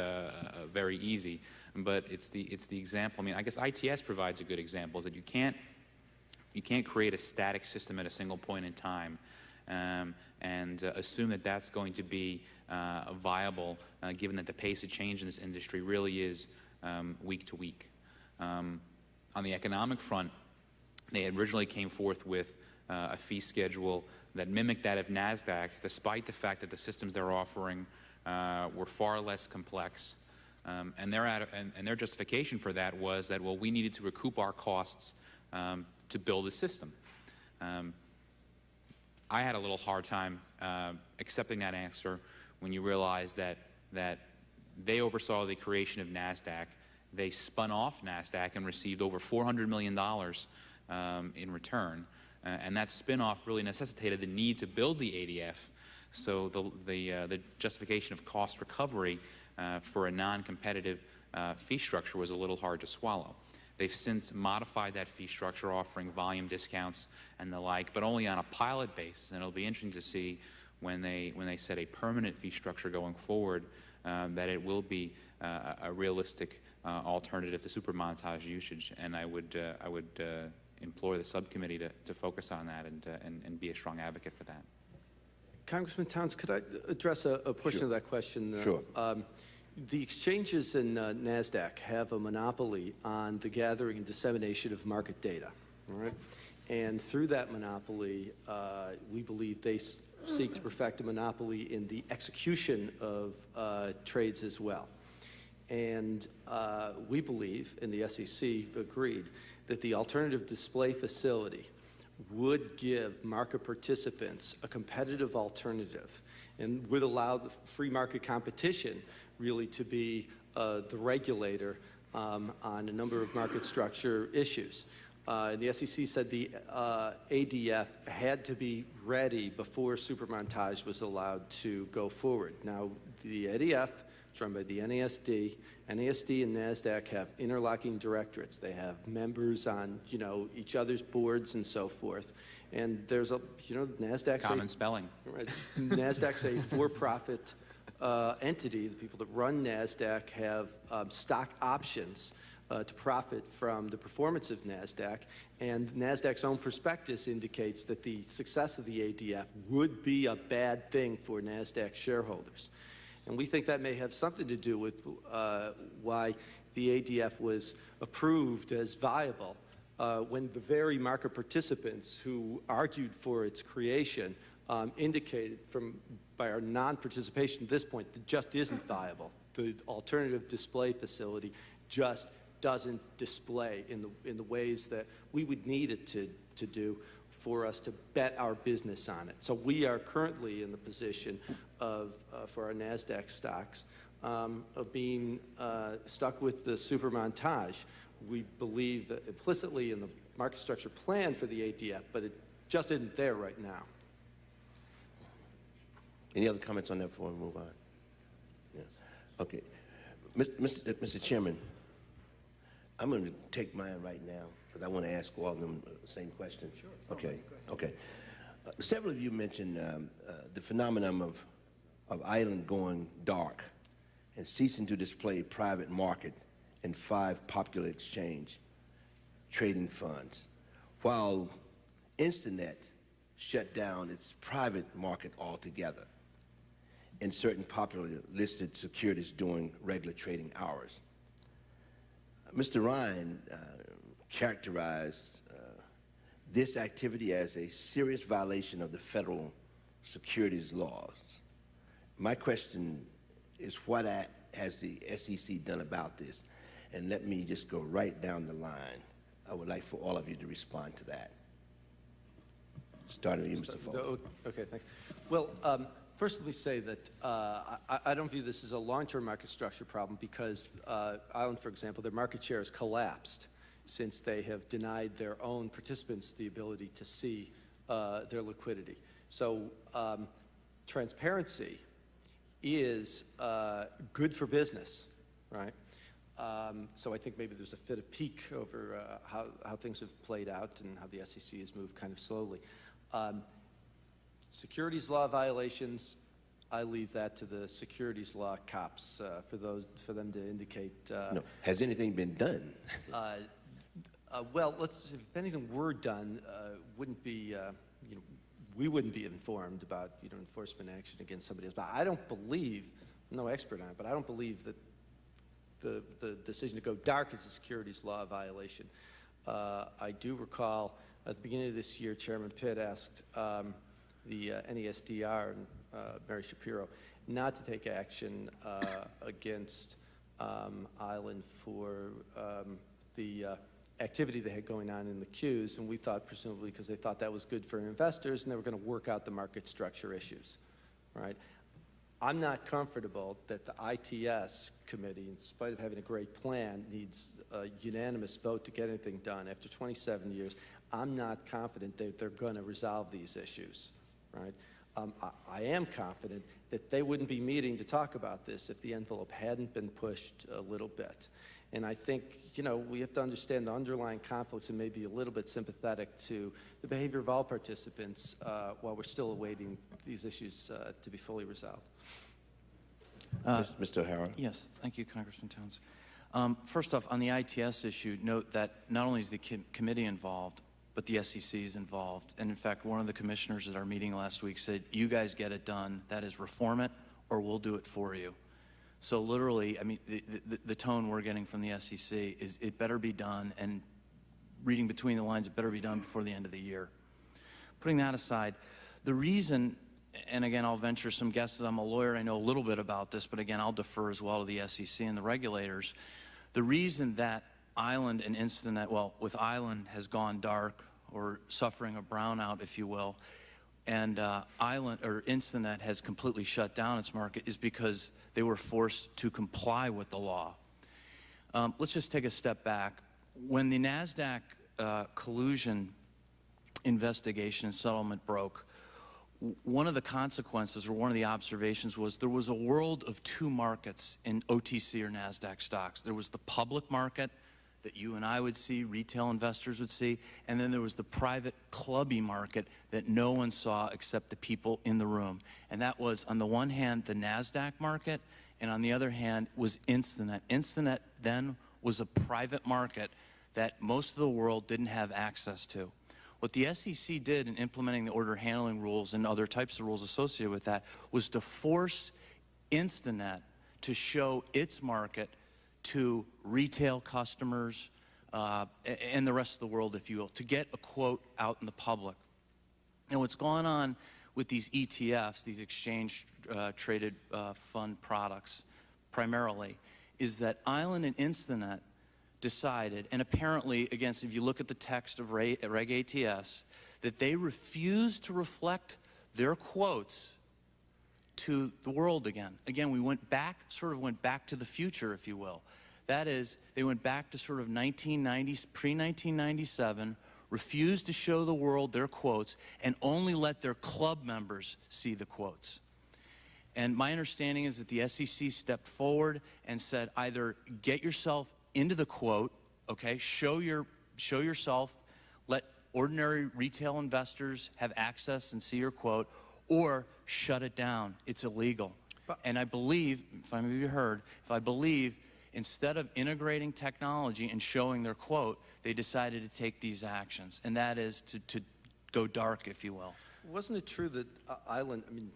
very easy. But it's the example. I mean, I guess ITS provides a good example, is that you can't create a static system at a single point in time and assume that that's going to be viable, given that the pace of change in this industry really is week to week. On the economic front, they originally came forth with a fee schedule that mimicked that of NASDAQ, despite the fact that the systems they're offering were far less complex. And their justification for that was that, well, we needed to recoup our costs to build a system. I had a little hard time accepting that answer when you realize that they oversaw the creation of NASDAQ. They spun off NASDAQ and received over $400 million in return. And that spin-off really necessitated the need to build the ADF. So the justification of cost recovery for a non-competitive fee structure was a little hard to swallow. They've since modified that fee structure, offering volume discounts and the like, but only on a pilot basis. And it'll be interesting to see when they set a permanent fee structure going forward that it will be a realistic alternative to supermontage usage. And I would implore the subcommittee to focus on that and be a strong advocate for that. Congressman Towns, could I address a portion of that question? Sure. The exchanges in NASDAQ have a monopoly on the gathering and dissemination of market data, all right? And through that monopoly, we believe they seek to perfect a monopoly in the execution of trades as well. And we believe, and the SEC agreed, that the alternative display facility would give market participants a competitive alternative and would allow the free market competition really to be the regulator on a number of market structure issues. The SEC said the ADF had to be ready before supermontage was allowed to go forward. Now, the ADF, it's run by the NASD. NASD and NASDAQ have interlocking directorates. They have members on, each other's boards and so forth. And there's a, NASDAQ's common spelling. Right. NASDAQ's a for-profit entity. The people that run NASDAQ have stock options to profit from the performance of NASDAQ. And NASDAQ's own prospectus indicates that the success of the ADF would be a bad thing for NASDAQ shareholders. And we think that may have something to do with why the ADF was approved as viable when the very market participants who argued for its creation indicated by our non-participation at this point that it just isn't viable. The alternative display facility just doesn't display in the ways that we would need it to do for us to bet our business on it. So we are currently in the position of, for our NASDAQ stocks, of being stuck with the supermontage. We believe that implicitly in the market structure plan for the ADF, but it just isn't there right now. Any other comments on that before we move on? Yes. Okay. Mr. Chairman, I'm going to take mine right now because I want to ask all of them the same question. Sure. Okay. Okay. Several of you mentioned the phenomenon of island going dark and ceasing to display private market in 5 popular exchange trading funds, while Instinet shut down its private market altogether in certain popularly listed securities during regular trading hours. Mr. Ryan characterized this activity as a serious violation of the federal securities laws. My question is, what has the SEC done about this? And let me just go right down the line. I would like for all of you to respond to that. Starting with you, Mr. Foley. Okay, thanks. Well, first let me say that I don't view this as a long-term market structure problem because Island, for example, their market share has collapsed since they have denied their own participants the ability to see their liquidity. So transparency is good for business, right? So I think maybe there's a fit of pique over how things have played out and how the SEC has moved kind of slowly. Securities law violations, I leave that to the securities law cops for them to indicate. No. Has anything been done? Well, if anything were done, wouldn't be we wouldn't be informed about, enforcement action against somebody else. But I don't believe, I'm no expert on it, but I don't believe that the decision to go dark is a securities law violation. I do recall at the beginning of this year, Chairman Pitt asked the NESDR and Mary Shapiro not to take action against Island for the activity they had going on in the queues, and we thought presumably because they thought that was good for investors and they were going to work out the market structure issues, right? I'm not comfortable that the ITS committee, in spite of having a great plan, needs a unanimous vote to get anything done. After 27 years, I'm not confident that they're going to resolve these issues, right? I am confident that they wouldn't be meeting to talk about this if the envelope hadn't been pushed a little bit. And I think, we have to understand the underlying conflicts and maybe a little bit sympathetic to the behavior of all participants while we're still awaiting these issues to be fully resolved. Mr. O'Hara. Yes, thank you, Congressman Towns. First off, on the ITS issue, note that not only is the committee involved, but the SEC is involved. And in fact, one of the commissioners at our meeting last week said, you guys get it done. That is, reform it, or we'll do it for you. So literally, I mean, the tone we're getting from the SEC is it better be done, and reading between the lines, it better be done before the end of the year. Putting that aside, the reason, and again, I'll venture some guesses. I'm a lawyer. I know a little bit about this, but again, I'll defer as well to the SEC and the regulators. The reason that Island and Instinet, well, with Island has gone dark or suffering a brownout, if you will, and Instinet has completely shut down its market is because they were forced to comply with the law. Let's just take a step back. When the NASDAQ collusion investigation and settlement broke, one of the consequences, or one of the observations, was there was a world of two markets in OTC or NASDAQ stocks. There was the public market that you and I would see, retail investors would see, and then there was the private clubby market that no one saw except the people in the room. And that was, on the one hand, the NASDAQ market, and on the other hand was Instinet. Instinet then was a private market that most of the world didn't have access to. What the SEC did in implementing the order handling rules and other types of rules associated with that was to force Instinet to show its market to retail customers and the rest of the world, if you will, to get a quote out in the public. And what's gone on with these ETFs, these exchange-traded fund products, primarily, is that Island and Instinet decided, and apparently, again, if you look at the text of Reg ATS, that they refused to reflect their quotes to the world again. Again, we went back, sort of went back to the future, if you will. That is, they went back to sort of pre-1997, refused to show the world their quotes, and only let their club members see the quotes. And my understanding is that the SEC stepped forward and said, either get yourself into the quote, okay, show yourself, let ordinary retail investors have access and see your quote, or shut it down. It's illegal. And I believe, if I may be heard, instead of integrating technology and showing their quote, they decided to take these actions, and that is to go dark, if you will. Wasn't it true that Island, I mean,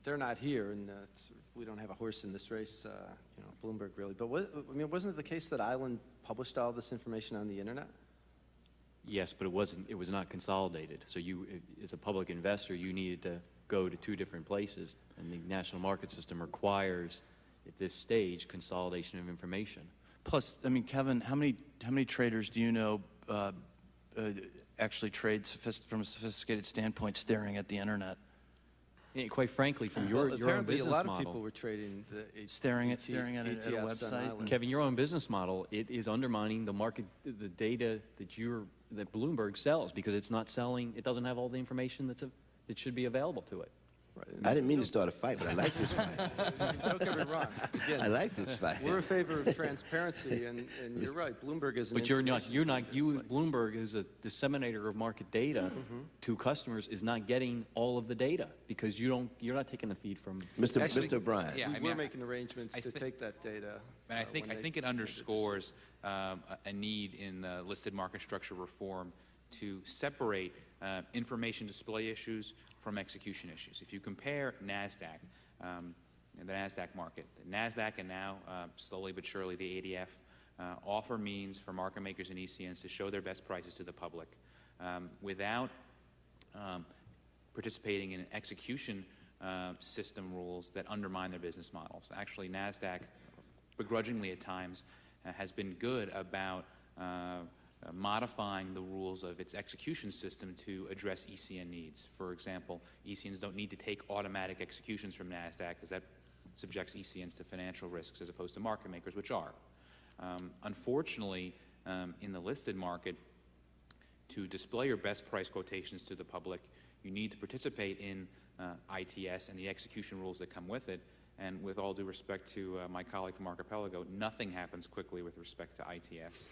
they're not here, and we don't have a horse in this race, Bloomberg really, but wasn't it the case that Island published all this information on the internet? Yes, but it was not consolidated. So you, as a public investor, you needed to go to two different places, and the national market system requires, at this stage, consolidation of information. Plus, I mean, Kevin, how many traders do you know actually trade from a sophisticated standpoint staring at the internet? Yeah, quite frankly, from your own business model. Apparently, a lot of people were trading staring at a website. Kevin, your own business model, it is undermining the market, the data that Bloomberg sells, because it's not selling. It doesn't have all the information that should be available to it. Right. I didn't mean to start a fight, but I like this fight. Don't get me wrong. Again, I like this fight. We're in favor of transparency, and you're right. Bloomberg is. But Bloomberg is a disseminator of market data to customers, is not getting all of the data because you're not taking the feed from. Mr. O'Brien. Yeah, we're making arrangements to take that data. And I think it underscores a need in the listed market structure reform to separate information display issues from execution issues. If you compare NASDAQ, the NASDAQ market, the NASDAQ and now slowly but surely the ADF offer means for market makers and ECNs to show their best prices to the public without participating in an execution system rules that undermine their business models. Actually, NASDAQ, begrudgingly at times, has been good about modifying the rules of its execution system to address ECN needs. For example, ECNs don't need to take automatic executions from NASDAQ because that subjects ECNs to financial risks as opposed to market makers, which are. Unfortunately, in the listed market, to display your best price quotations to the public, you need to participate in ITS and the execution rules that come with it. And with all due respect to my colleague from Archipelago, nothing happens quickly with respect to ITS,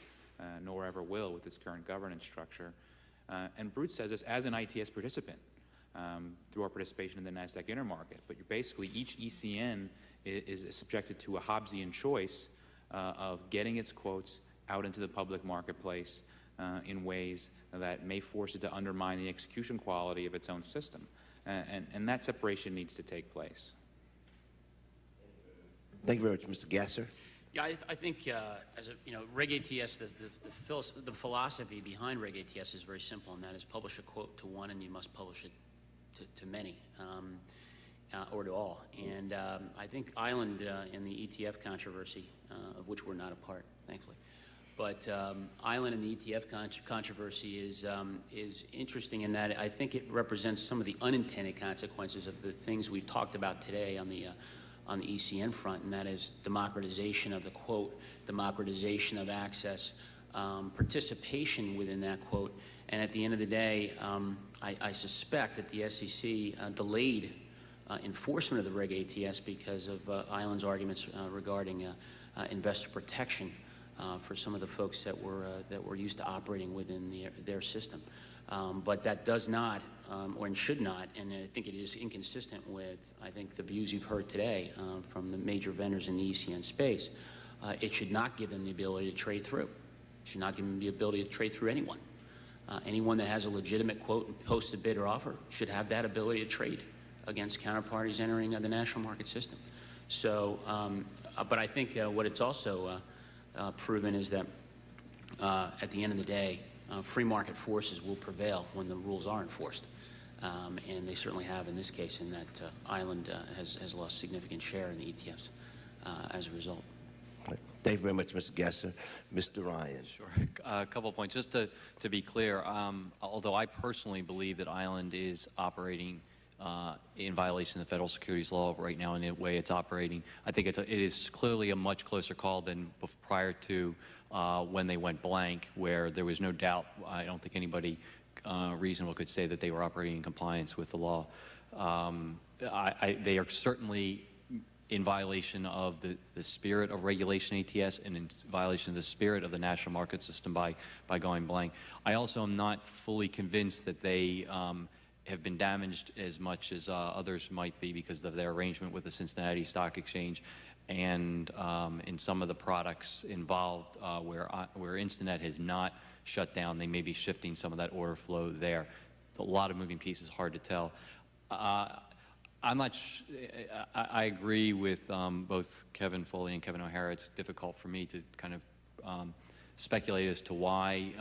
nor ever will with its current governance structure. And Brute says this as an ITS participant through our participation in the NASDAQ intermarket. But you're basically, each ECN is subjected to a Hobbesian choice of getting its quotes out into the public marketplace in ways that may force it to undermine the execution quality of its own system. And that separation needs to take place. Thank you very much, Mr. Gasser. Yeah, I think as a, Reg ATS, the philosophy behind Reg ATS is very simple, and that is publish a quote to one and you must publish it to many, or to all. And I think Island in the ETF controversy, of which we're not a part, thankfully, but Island in the ETF controversy is interesting in that I think it represents some of the unintended consequences of the things we've talked about today on the ECN front, and that is democratization of the quote, democratization of access, participation within that quote, and at the end of the day, I suspect that the SEC delayed enforcement of the Reg ATS because of Island's arguments regarding investor protection for some of the folks that were used to operating within their system. But that does not, or should not, and I think it is inconsistent with, I think, the views you've heard today from the major vendors in the ECN space. It should not give them the ability to trade through. It should not give them the ability to trade through anyone. Anyone that has a legitimate quote and posts a bid or offer should have that ability to trade against counterparties entering the national market system. So, but I think what it's also proven is that at the end of the day, free market forces will prevail when the rules are enforced. And they certainly have in this case, in that Island has lost significant share in the ETFs as a result. Thank you very much, Mr. Gasser. Mr. Ryan. Sure. A couple of points. Just to be clear, although I personally believe that Island is operating in violation of the federal securities law right now in the way it's operating, I think it is clearly a much closer call than prior to when they went blank, where there was no doubt. I don't think anybody reasonable could say that they were operating in compliance with the law. They are certainly in violation of the spirit of regulation ATS and in violation of the spirit of the national market system by going blank. I also am not fully convinced that they have been damaged as much as others might be because of their arrangement with the Cincinnati Stock Exchange and in some of the products involved where Instinet has not shut down. They may be shifting some of that order flow there. It's a lot of moving pieces, hard to tell. I'm not I agree with both Kevin Foley and Kevin O'Hara. It's difficult for me to kind of speculate as to why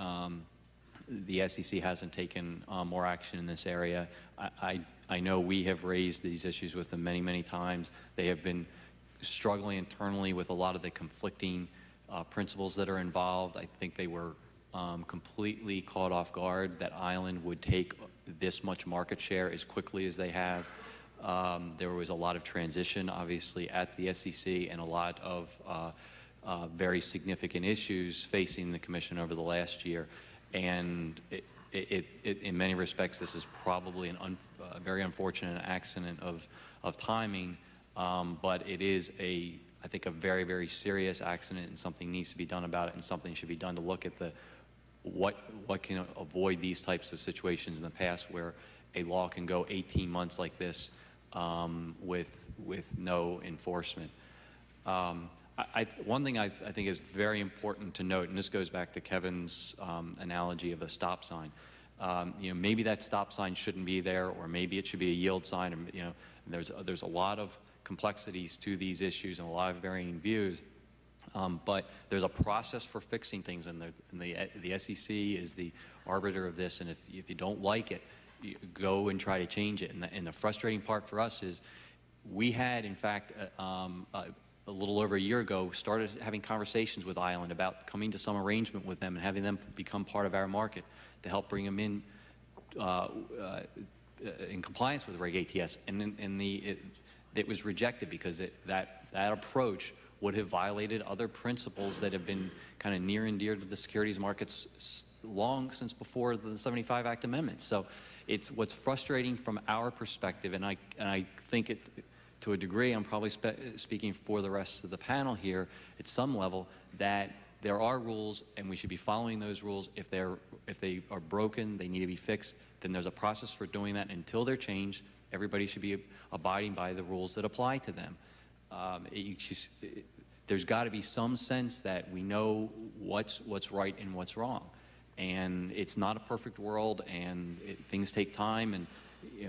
the SEC hasn't taken more action in this area. I know we have raised these issues with them many, many times. They have been struggling internally with a lot of the conflicting principles that are involved. I think they were completely caught off guard that Island would take this much market share as quickly as they have. There was a lot of transition, obviously, at the SEC and a lot of very significant issues facing the Commission over the last year. And in many respects, this is probably a very unfortunate accident of timing, but it is I think a very, very serious accident, and something needs to be done about it, and something should be done to look at what can avoid these types of situations in the past where a law can go 18 months like this with no enforcement. One thing I think is very important to note, and this goes back to Kevin's analogy of a stop sign. Maybe that stop sign shouldn't be there, or maybe it should be a yield sign. And, there's a lot of complexities to these issues and a lot of varying views. But there's a process for fixing things, and the SEC is the arbiter of this. And if you don't like it, you go and try to change it. And the frustrating part for us is we had, in fact, a little over a year ago, started having conversations with Island about coming to some arrangement with them and having them become part of our market to help bring them in compliance with Reg ATS. And it was rejected because that approach would have violated other principles that have been kind of near and dear to the securities markets long since before the 75 Act amendments. So it's what's frustrating from our perspective, and I think to a degree, I'm probably speaking for the rest of the panel here at some level, that there are rules and we should be following those rules. If they are broken, they need to be fixed, then there's a process for doing that. Until they're changed, everybody should be abiding by the rules that apply to them. There's got to be some sense that we know what's right and what's wrong. And it's not a perfect world, and things take time, and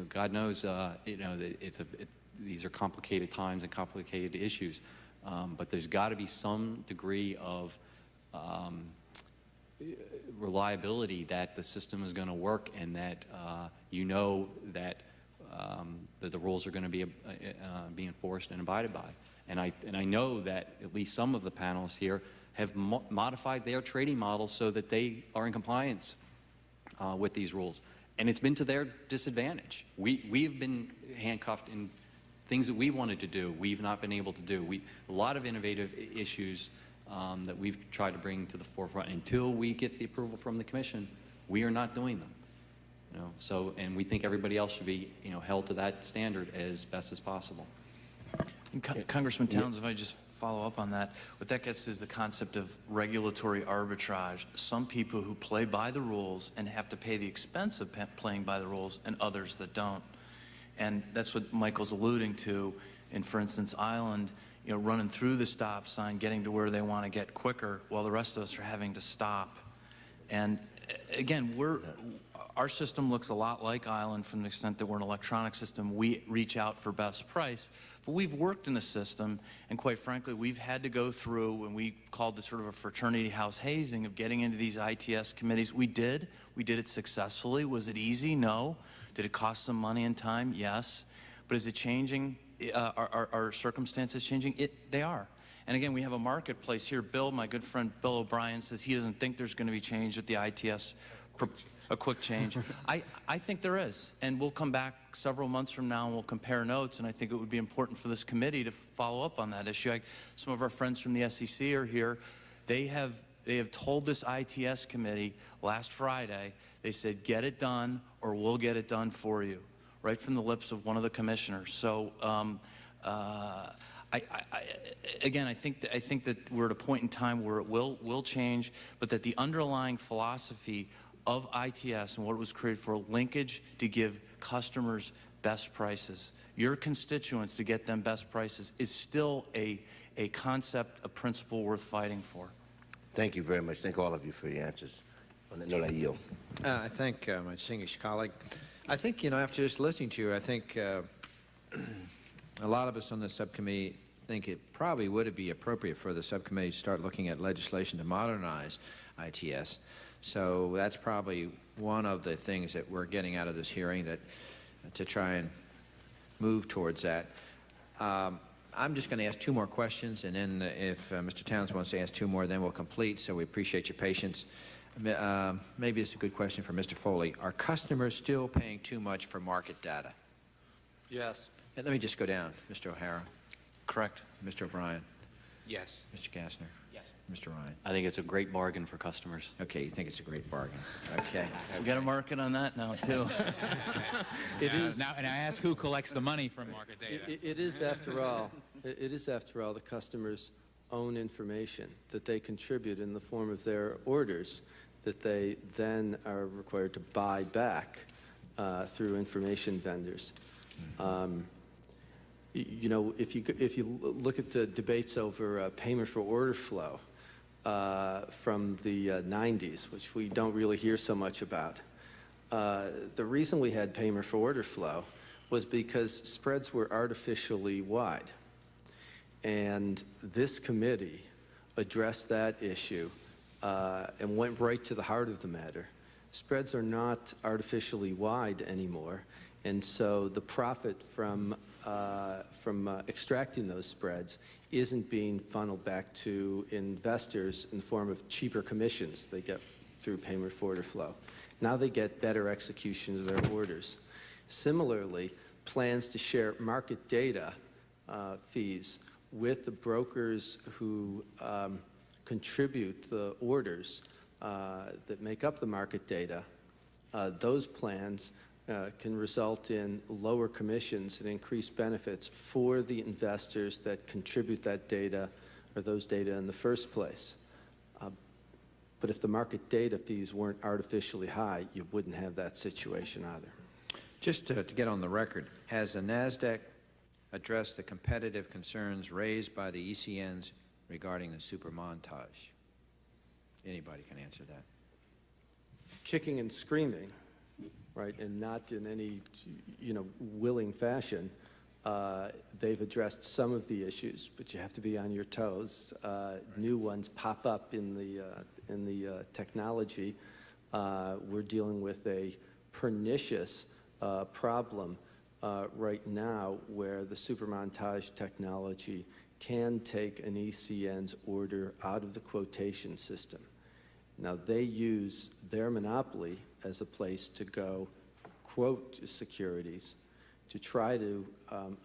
God knows, these are complicated times and complicated issues. But there's got to be some degree of reliability that the system is going to work, and that that the rules are going to be enforced and abided by. And I know that at least some of the panels here have modified their trading models so that they are in compliance with these rules. And it's been to their disadvantage. We've been handcuffed in things that we wanted to do, we've not been able to do. A lot of innovative issues that we've tried to bring to the forefront. Until we get the approval from the Commission, we are not doing them. And we think everybody else should be held to that standard as best as possible. And Congressman Towns, if I just follow up on that, what that gets to is the concept of regulatory arbitrage. Some people who play by the rules and have to pay the expense of playing by the rules, and others that don't. And that's what Michael's alluding to in, for instance, Island, running through the stop sign, getting to where they want to get quicker, while the rest of us are having to stop. And again, our system looks a lot like Island from the extent that we're an electronic system. We reach out for best price, but we've worked in the system, and quite frankly, we've had to go through, and we called it sort of a fraternity house hazing of getting into these ITS committees. We did it successfully. Was it easy? No. Did it cost some money and time? Yes. But is it changing? Are circumstances changing? They are. And again, we have a marketplace here. Bill, my good friend Bill O'Brien, says he doesn't think there's going to be change at the ITS, a quick change. I think there is. And we'll come back several months from now and we'll compare notes, and I think it would be important for this committee to follow up on that issue. Some of our friends from the SEC are here. They have told this ITS committee last Friday, they said, get it done or we'll get it done for you, right from the lips of one of the commissioners. So again, I think that we're at a point in time where it will change, but that the underlying philosophy of ITS and what it was created for, linkage to give customers best prices, your constituents to get them best prices, is still a concept, a principle worth fighting for. Thank you very much. Thank all of you for your answers. On that note, I yield. I thank my distinguished colleague. I think, after just listening to you, I think a lot of us on the subcommittee think it probably would be appropriate for the subcommittee to start looking at legislation to modernize ITS. So that's probably one of the things that we're getting out of this hearing, that to try and move towards that. I'm just going to ask two more questions, and then if Mr. Towns wants to ask two more, then we'll complete. So we appreciate your patience. Maybe it's a good question for Mr. Foley. Are customers still paying too much for market data? Yes. And let me just go down. Mr. O'Hara. Correct. Mr. O'Brien. Yes. Mr. Gassner. Yes. Mr. Ryan. I think it's a great bargain for customers. Okay, you think it's a great bargain. Okay. We got a market on that now, too. It is. Now, and I ask who collects the money from market data. It is, after all, the customer's own information that they contribute in the form of their orders that they then are required to buy back through information vendors. You know, if you look at the debates over payment for order flow from the 90s, which we don't really hear so much about, the reason we had payment for order flow was because spreads were artificially wide. And this committee addressed that issue and went right to the heart of the matter. Spreads are not artificially wide anymore, and so the profit from extracting those spreads isn't being funneled back to investors in the form of cheaper commissions they get through payment for order flow. Now they get better execution of their orders. Similarly, plans to share market data fees with the brokers who contribute the orders that make up the market data, those plans can result in lower commissions and increased benefits for the investors that contribute that data or those data in the first place. But if the market data fees weren't artificially high, you wouldn't have that situation either. Just to get on the record, has the NASDAQ addressed the competitive concerns raised by the ECNs regarding the supermontage? Anybody can answer that. Kicking and screaming, right, and not in any, willing fashion, they've addressed some of the issues, but you have to be on your toes. New ones pop up in the technology. We're dealing with a pernicious problem right now where the supermontage technology can take an ECN's order out of the quotation system. Now, they use their monopoly as a place to go quote securities to try to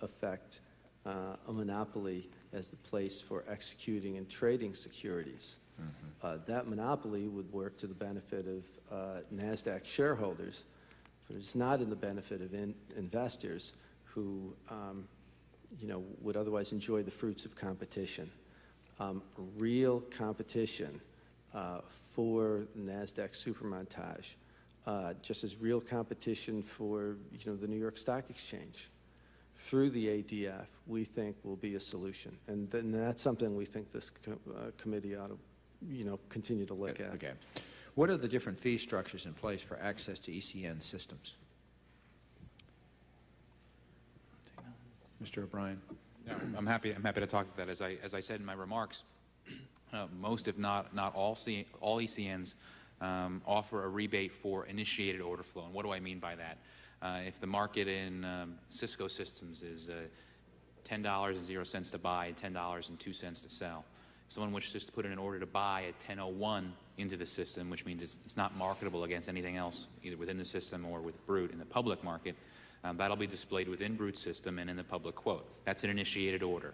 affect a monopoly as the place for executing and trading securities. Mm-hmm. That monopoly would work to the benefit of NASDAQ shareholders, but it's not in the benefit of investors who would otherwise enjoy the fruits of competition. Real competition for NASDAQ supermontage, just as real competition for the New York Stock Exchange through the ADF, we think will be a solution, and then that's something we think this committee ought to continue to look at. Okay. What are the different fee structures in place for access to ECN systems? Mr. O'Brien. No, I'm happy to talk to that. As I said in my remarks, most, if not all ECNs offer a rebate for initiated order flow. And what do I mean by that? If the market in Cisco systems is $10.00 to buy and $10.02 to sell, if someone wishes to put in an order to buy at 10:01 into the system, which means it's not marketable against anything else, either within the system or with Brute in the public market, that'll be displayed within Brute's system and in the public quote. That's an initiated order.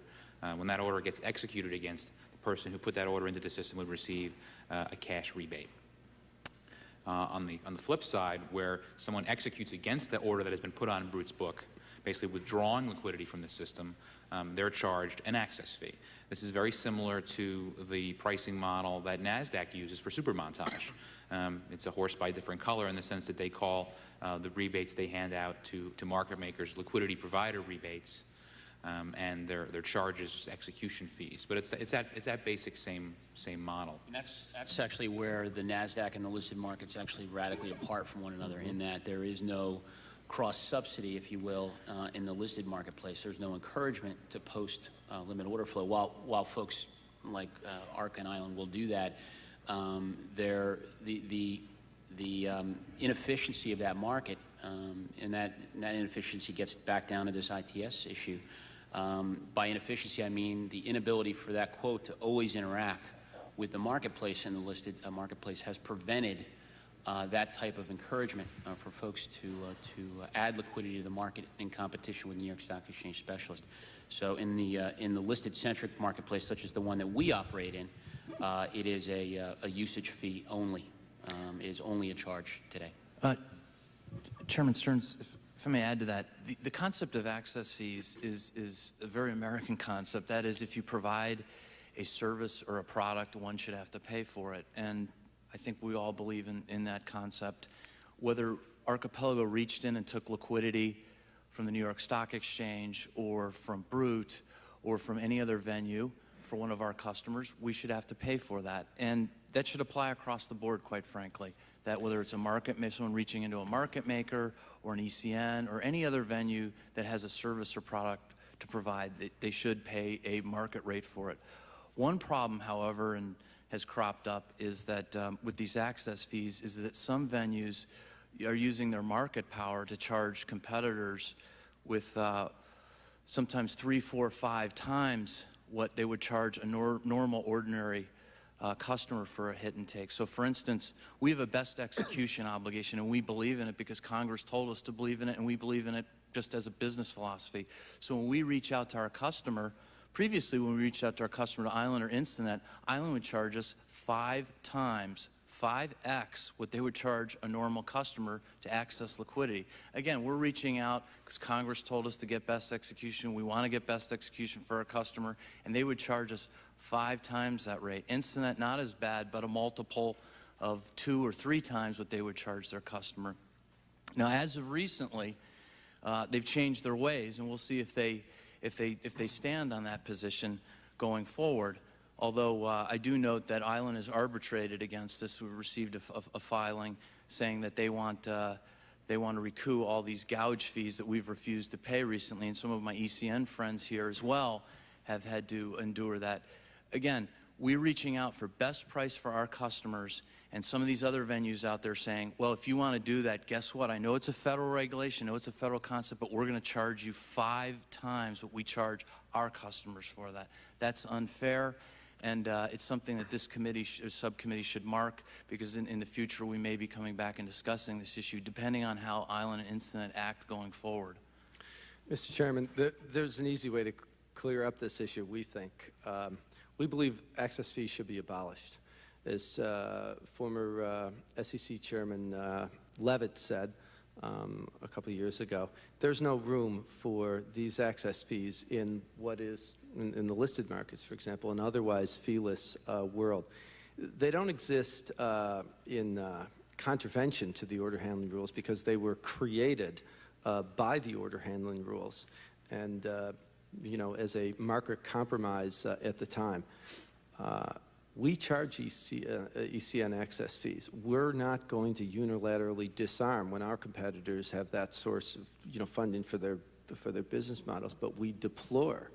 When that order gets executed against, the person who put that order into the system would receive a cash rebate. On the flip side, where someone executes against the order that has been put on Brute's book, basically withdrawing liquidity from the system, they're charged an access fee. This is very similar to the pricing model that NASDAQ uses for supermontage. It's a horse by a different color in the sense that they call the rebates they hand out to market makers liquidity provider rebates, and their charges execution fees. But it's that basic same model. And that's actually where the NASDAQ and the listed markets actually radically apart from one another, in that there is no cross-subsidy, if you will, in the listed marketplace. There's no encouragement to post limit order flow. While folks like ARC and Island will do that, the inefficiency of that market, and that inefficiency gets back down to this ITS issue. By inefficiency, I mean the inability for that quote to always interact with the marketplace, and the listed marketplace has prevented that type of encouragement for folks to add liquidity to the market in competition with New York Stock Exchange specialists. So in the listed-centric marketplace, such as the one that we operate in, it is a usage fee only. It is only a charge today. Chairman Stearns, if I may add to that, the concept of access fees is a very American concept. That is, if you provide a service or a product, one should have to pay for it. And I think we all believe in that concept. Whether Archipelago reached in and took liquidity from the New York Stock Exchange or from Brute or from any other venue for one of our customers, we should have to pay for that. And that should apply across the board, quite frankly, that whether it's a someone reaching into a market maker or an ECN or any other venue that has a service or product to provide, they should pay a market rate for it. One problem, however, and has cropped up is that with these access fees is that some venues are using their market power to charge competitors with sometimes 3, 4, 5 times what they would charge a normal, ordinary customer for a hit and take. So for instance, we have a best execution obligation, and we believe in it because Congress told us to believe in it, and we believe in it just as a business philosophy. So when we reach out to our customer, previously when we reached out to our customer to Island or Instinet, Island would charge us 5 times, 5x what they would charge a normal customer to access liquidity. Again, we're reaching out because Congress told us to get best execution. We want to get best execution for our customer, and they would charge us 5 times that rate. Instinet, not as bad, but a multiple of 2 or 3 times what they would charge their customer. Now, as of recently, they've changed their ways, and we'll see if they stand on that position going forward. Although I do note that Island has arbitrated against us. We received a filing saying that they want to recoup all these gouge fees that we've refused to pay recently, and some of my ECN friends here as well have had to endure that. Again, we're reaching out for best price for our customers, and some of these other venues out there saying, well, if you want to do that, guess what? I know it's a federal regulation, I know it's a federal concept, but we're going to charge you 5 times what we charge our customers for that. That's unfair, and it's something that this committee, subcommittee should mark, because in the future we may be coming back and discussing this issue, depending on how Island and Instinet act going forward. Mr. Chairman, there's an easy way to clear up this issue, we think. We believe access fees should be abolished. As former SEC Chairman Levitt said a couple of years ago, there's no room for these access fees in what is, in the listed markets, for example, an otherwise feeless world. They don't exist in contravention to the order handling rules because they were created by the order handling rules and, you know, as a market compromise at the time. We charge ECN access fees. We're not going to unilaterally disarm when our competitors have that source of, you know, funding for their business models. But we deplore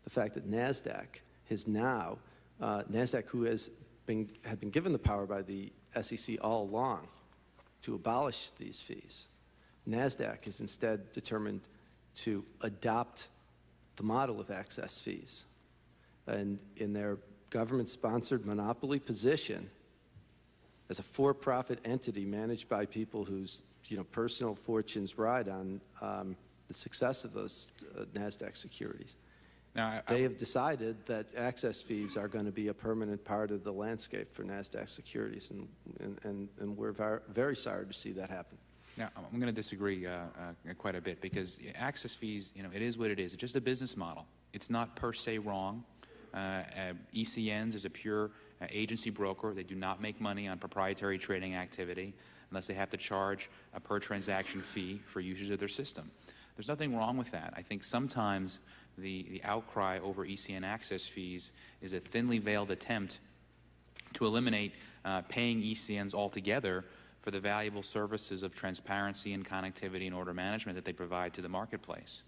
the fact that NASDAQ has now, NASDAQ, who had been given the power by the SEC all along to abolish these fees, NASDAQ is instead determined to adopt the model of access fees, and in their government-sponsored monopoly position as a for-profit entity managed by people whose, you know, personal fortunes ride on the success of those NASDAQ securities. Now, they have decided that access fees are going to be a permanent part of the landscape for NASDAQ securities, and we're very sorry to see that happen. Now, I'm going to disagree quite a bit, because access fees, you know, it is what it is. It's just a business model. It's not per se wrong. ECNs is a pure agency broker. They do not make money on proprietary trading activity unless they have to charge a per transaction fee for usage of their system. There's nothing wrong with that. I think sometimes the outcry over ECN access fees is a thinly veiled attempt to eliminate paying ECNs altogether for the valuable services of transparency and connectivity and order management that they provide to the marketplace.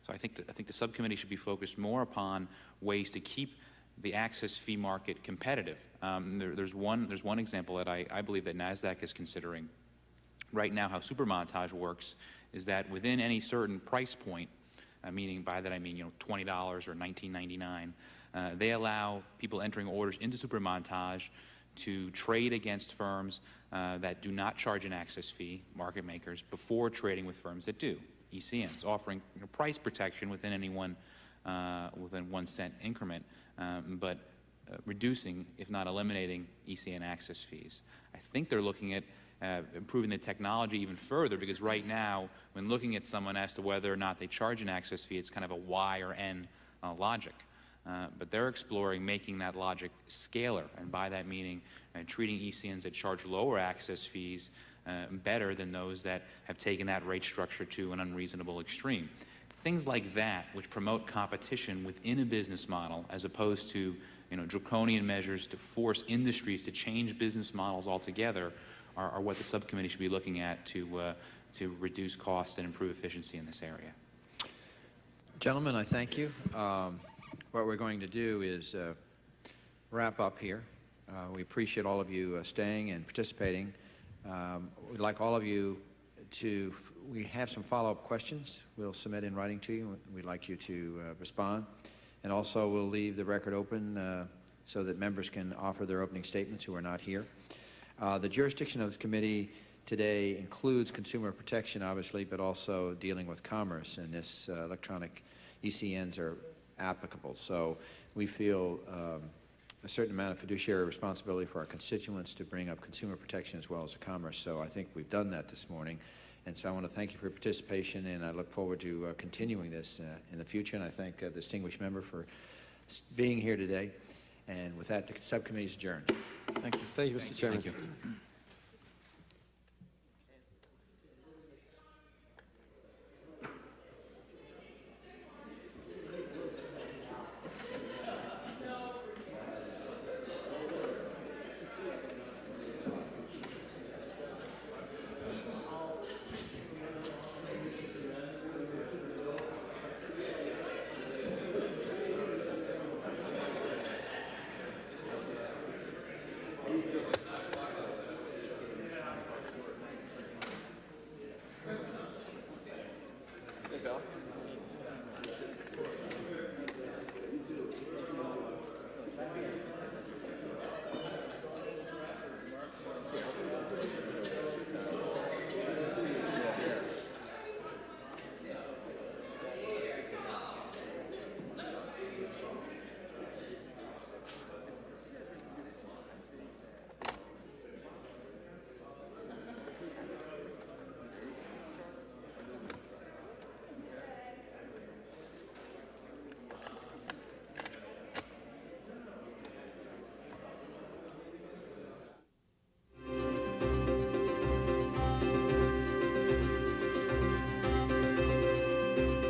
So I think the subcommittee should be focused more upon ways to keep the access fee market competitive. There's one example that I believe that NASDAQ is considering. Right now, how supermontage works is that within any certain price point, meaning by that I mean, you know, $20 or $19.99, they allow people entering orders into supermontage to trade against firms that do not charge an access fee, market makers, before trading with firms that do, ECNs, offering, you know, price protection within any within 1 cent increment, but reducing, if not eliminating, ECN access fees. I think they're looking at improving the technology even further, because right now, when looking at someone as to whether or not they charge an access fee, it's kind of a Y or N logic. But they're exploring making that logic scalar, and by that meaning treating ECNs that charge lower access fees better than those that have taken that rate structure to an unreasonable extreme. Things like that, which promote competition within a business model, as opposed to draconian measures to force industries to change business models altogether, are what the subcommittee should be looking at to reduce costs and improve efficiency in this area. Gentlemen, I thank you. What we're going to do is wrap up here. We appreciate all of you staying and participating. We'd like all of you to, we have some follow-up questions we'll submit in writing to you. We'd like you to respond. And also we'll leave the record open so that members can offer their opening statements who are not here. The jurisdiction of the committee today includes consumer protection, obviously, but also dealing with commerce, and this electronic ECNs are applicable. So we feel a certain amount of fiduciary responsibility for our constituents to bring up consumer protection as well as the commerce. So I think we've done that this morning. And so I want to thank you for your participation, and I look forward to continuing this in the future. And I thank the distinguished member for being here today. And with that, the subcommittee is adjourned. Thank you. Thank you, Mr. Chairman. Thank you.